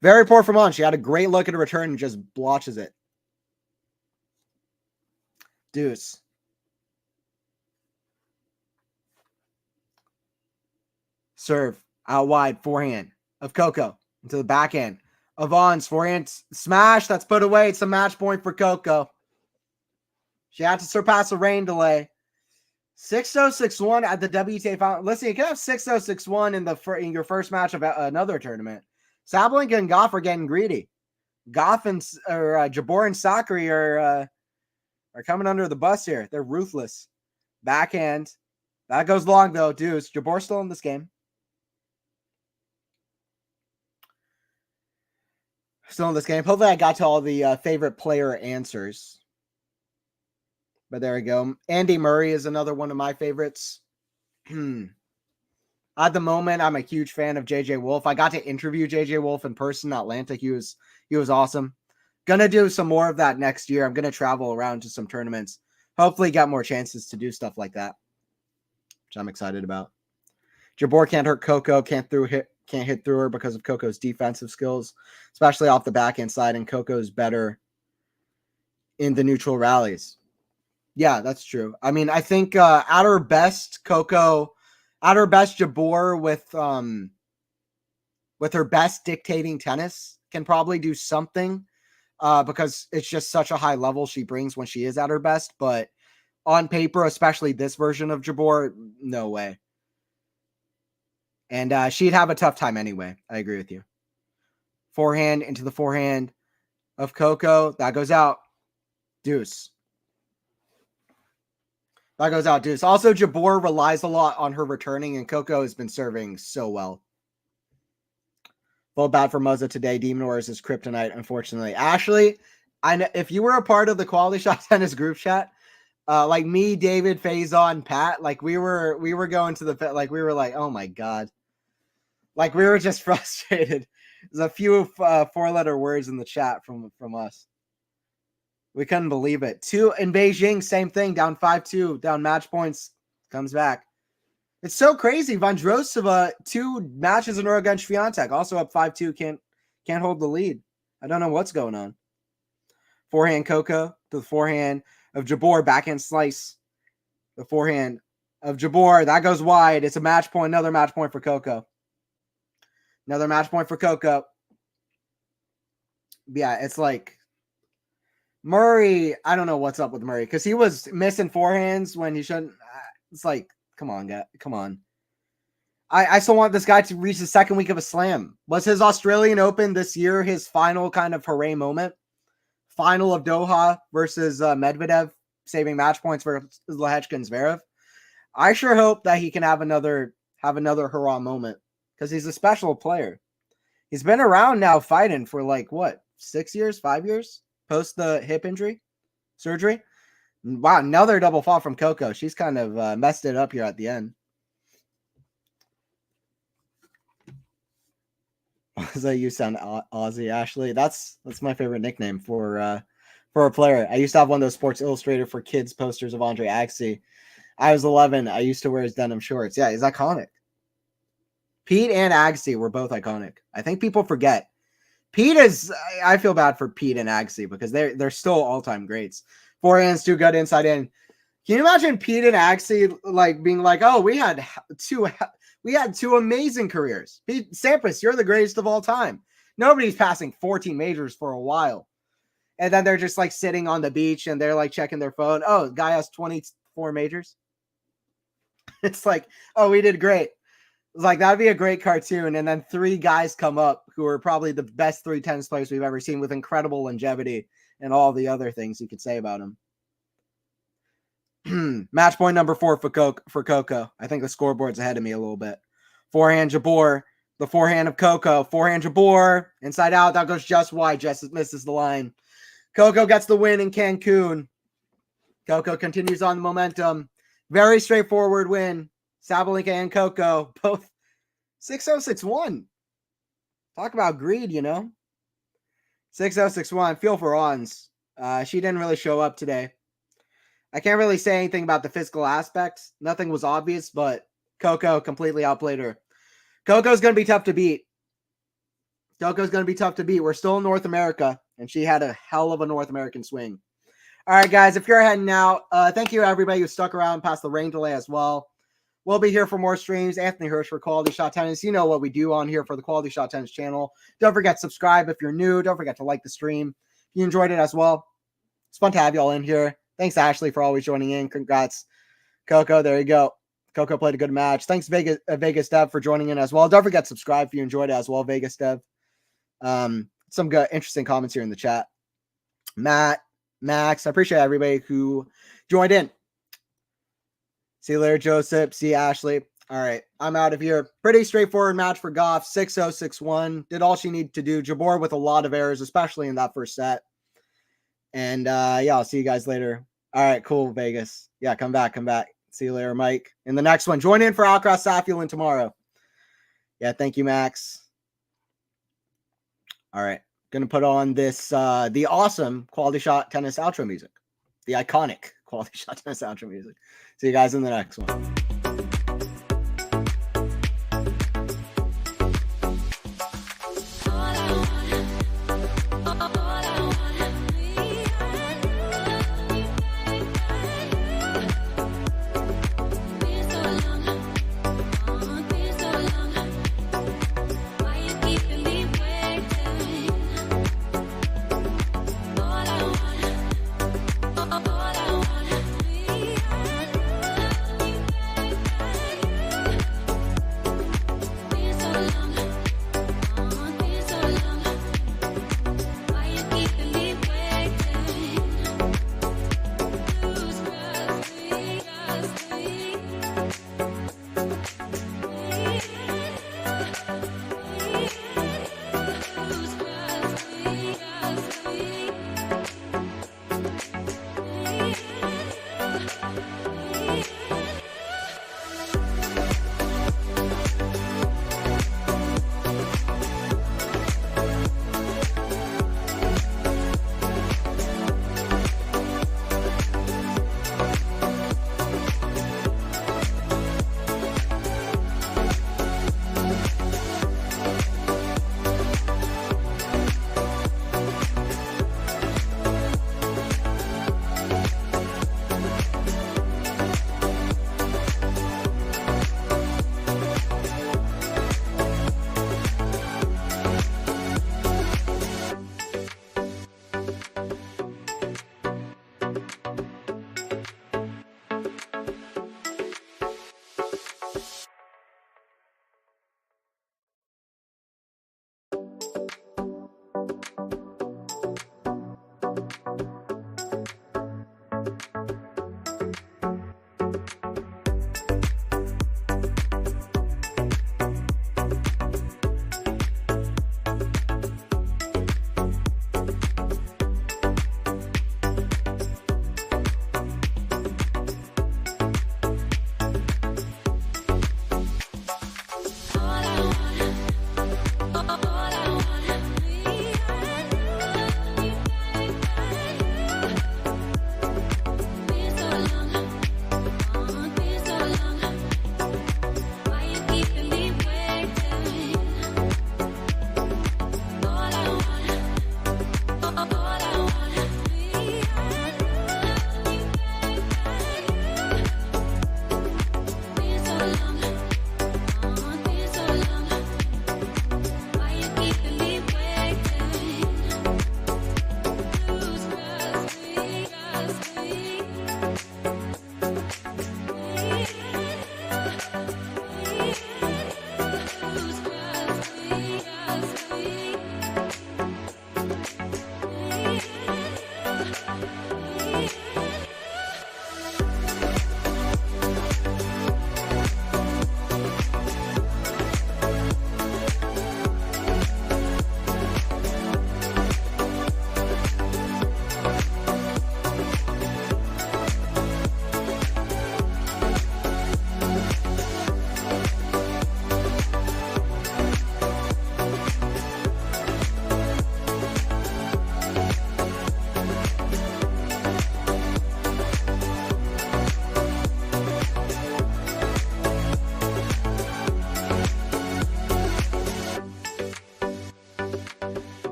Very poor from Ons. She had a great look at a return and just blotches it. Deuce. Serve. Out wide. Forehand of Coco. Into the backhand of Ons. Forehand smash. That's put away. It's a match point for Coco. She had to surpass a rain delay. 6-0-6-1 at the WTA final. Listen, you can have 6-0-6-1 in your first match of another tournament. Sabalenka and Gauff are getting greedy. Gauff and Jabeur and Sakari are coming under the bus here. They're ruthless. Backhand. That goes long, though. Deuce. Jabeur still in this game. Still in this game. Hopefully I got to all the favorite player answers. But there we go. Andy Murray is another one of my favorites. At the moment, I'm a huge fan of JJ Wolf. I got to interview JJ Wolf in person in Atlanta. He was awesome. Gonna do some more of that next year. I'm gonna travel around to some tournaments. Hopefully get more chances to do stuff like that, which I'm excited about. Jabeur can't hurt Coco. Can't hit through her because of Coco's defensive skills, especially off the backhand side, and Coco's better in the neutral rallies. Yeah, that's true. I think at her best, Jabeur with her best dictating tennis can probably do something because it's just such a high level she brings when she is at her best. But on paper, especially this version of Jabeur, no way. And she'd have a tough time anyway. I agree with you. Forehand into the forehand of Coco. That goes out. Deuce. That goes out, Deuce. Also, Jabeur relies a lot on her returning, and Coco has been serving so well. Felt bad for Muzza today. Demon Wars is kryptonite, unfortunately. Ashley, I know if you were a part of the QualityShot Tennis group chat, like me, David, Faison, Pat, like we were going to the like we were like, oh my god, like we were just frustrated. There's a few four-letter words in the chat from us. We couldn't believe it. 2 in Beijing, same thing. Down 5-2, down match points, comes back. It's so crazy. Vondrousova, 2 matches in a row against Swiatek, also up 5-2, can't hold the lead. I don't know what's going on. Forehand Coco to the forehand of Jabeur, backhand slice. The forehand of Jabeur, that goes wide. It's a match point, another match point for Coco. Another match point for Coco. Yeah, it's like Murray, I don't know what's up with Murray because he was missing forehands when he shouldn't. It's like, come on, guy. Come on. I still want this guy to reach the second week of a slam. Was his Australian Open this year his final kind of hooray moment? Final of Doha versus Medvedev, saving match points for Lehechka and Zverev. I sure hope that he can have another hurrah moment because he's a special player. He's been around now fighting for like what, 6 years, 5 years post the hip injury surgery. Wow, another double fall from Coco. She's kind of messed it up here at the end. So you sound Aussie, Ashley. That's my favorite nickname for a player. I used to have one of those Sports Illustrated for kids posters of Andre Agassi. I was 11. I used to wear his denim shorts. Yeah, he's iconic. Pete and Agassi were both iconic. I think people forget. Pete is. I feel bad for Pete and Agassi because they're still all-time greats. Forehands too good inside in. Can you imagine Pete and Agassi like being like, "Oh, we had two amazing careers. Pete Sampras, you're the greatest of all time." Nobody's passing 14 majors for a while. And then they're just like sitting on the beach and they're like checking their phone. Oh, the guy has 24 majors. It's like, oh, we did great. It's like, that'd be a great cartoon. And then 3 guys come up who are probably the best 3 tennis players we've ever seen with incredible longevity and all the other things you could say about them. Match point number 4 for Coco. I think the scoreboard's ahead of me a little bit. Forehand Jabeur. The forehand of Coco. Forehand Jabeur. Inside out. That goes just wide. Just misses the line. Coco gets the win in Cancun. Coco continues on the momentum. Very straightforward win. Sabalenka and Coco both 6-0, 6-1. Talk about greed, you know. 6-0, 6-1. Feel for Ons. She didn't really show up today. I can't really say anything about the physical aspects. Nothing was obvious, but Coco completely outplayed her. Coco's going to be tough to beat. We're still in North America, and she had a hell of a North American swing. All right, guys, if you're heading out, thank you, everybody who stuck around past the rain delay as well. We'll be here for more streams. Anthony Hirsch for Quality Shot Tennis. You know what we do on here for the Quality Shot Tennis channel. Don't forget to subscribe if you're new. Don't forget to like the stream. If you enjoyed it as well, it's fun to have you all in here. Thanks, Ashley, for always joining in. Congrats, Coco. There you go. Coco played a good match. Thanks, Vegas Dev, for joining in as well. Don't forget to subscribe if you enjoyed it as well, Vegas Dev. Some good, interesting comments here in the chat. Matt, Max, I appreciate everybody who joined in. See you later, Joseph. See Ashley. All right, I'm out of here. Pretty straightforward match for Gauff. 6-0, 6-1. Did all she needed to do. Jabeur with a lot of errors, especially in that first set. And yeah, I'll see you guys later. All right, cool, Vegas. Yeah, come back. See you later, Mike. In the next one, join in for Alcaraz Safulin tomorrow. Yeah, thank you, Max. All right, gonna put on this the awesome Quality Shot Tennis outro music, the iconic Quality Shot Tennis outro music. See you guys in the next one.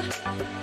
Bye.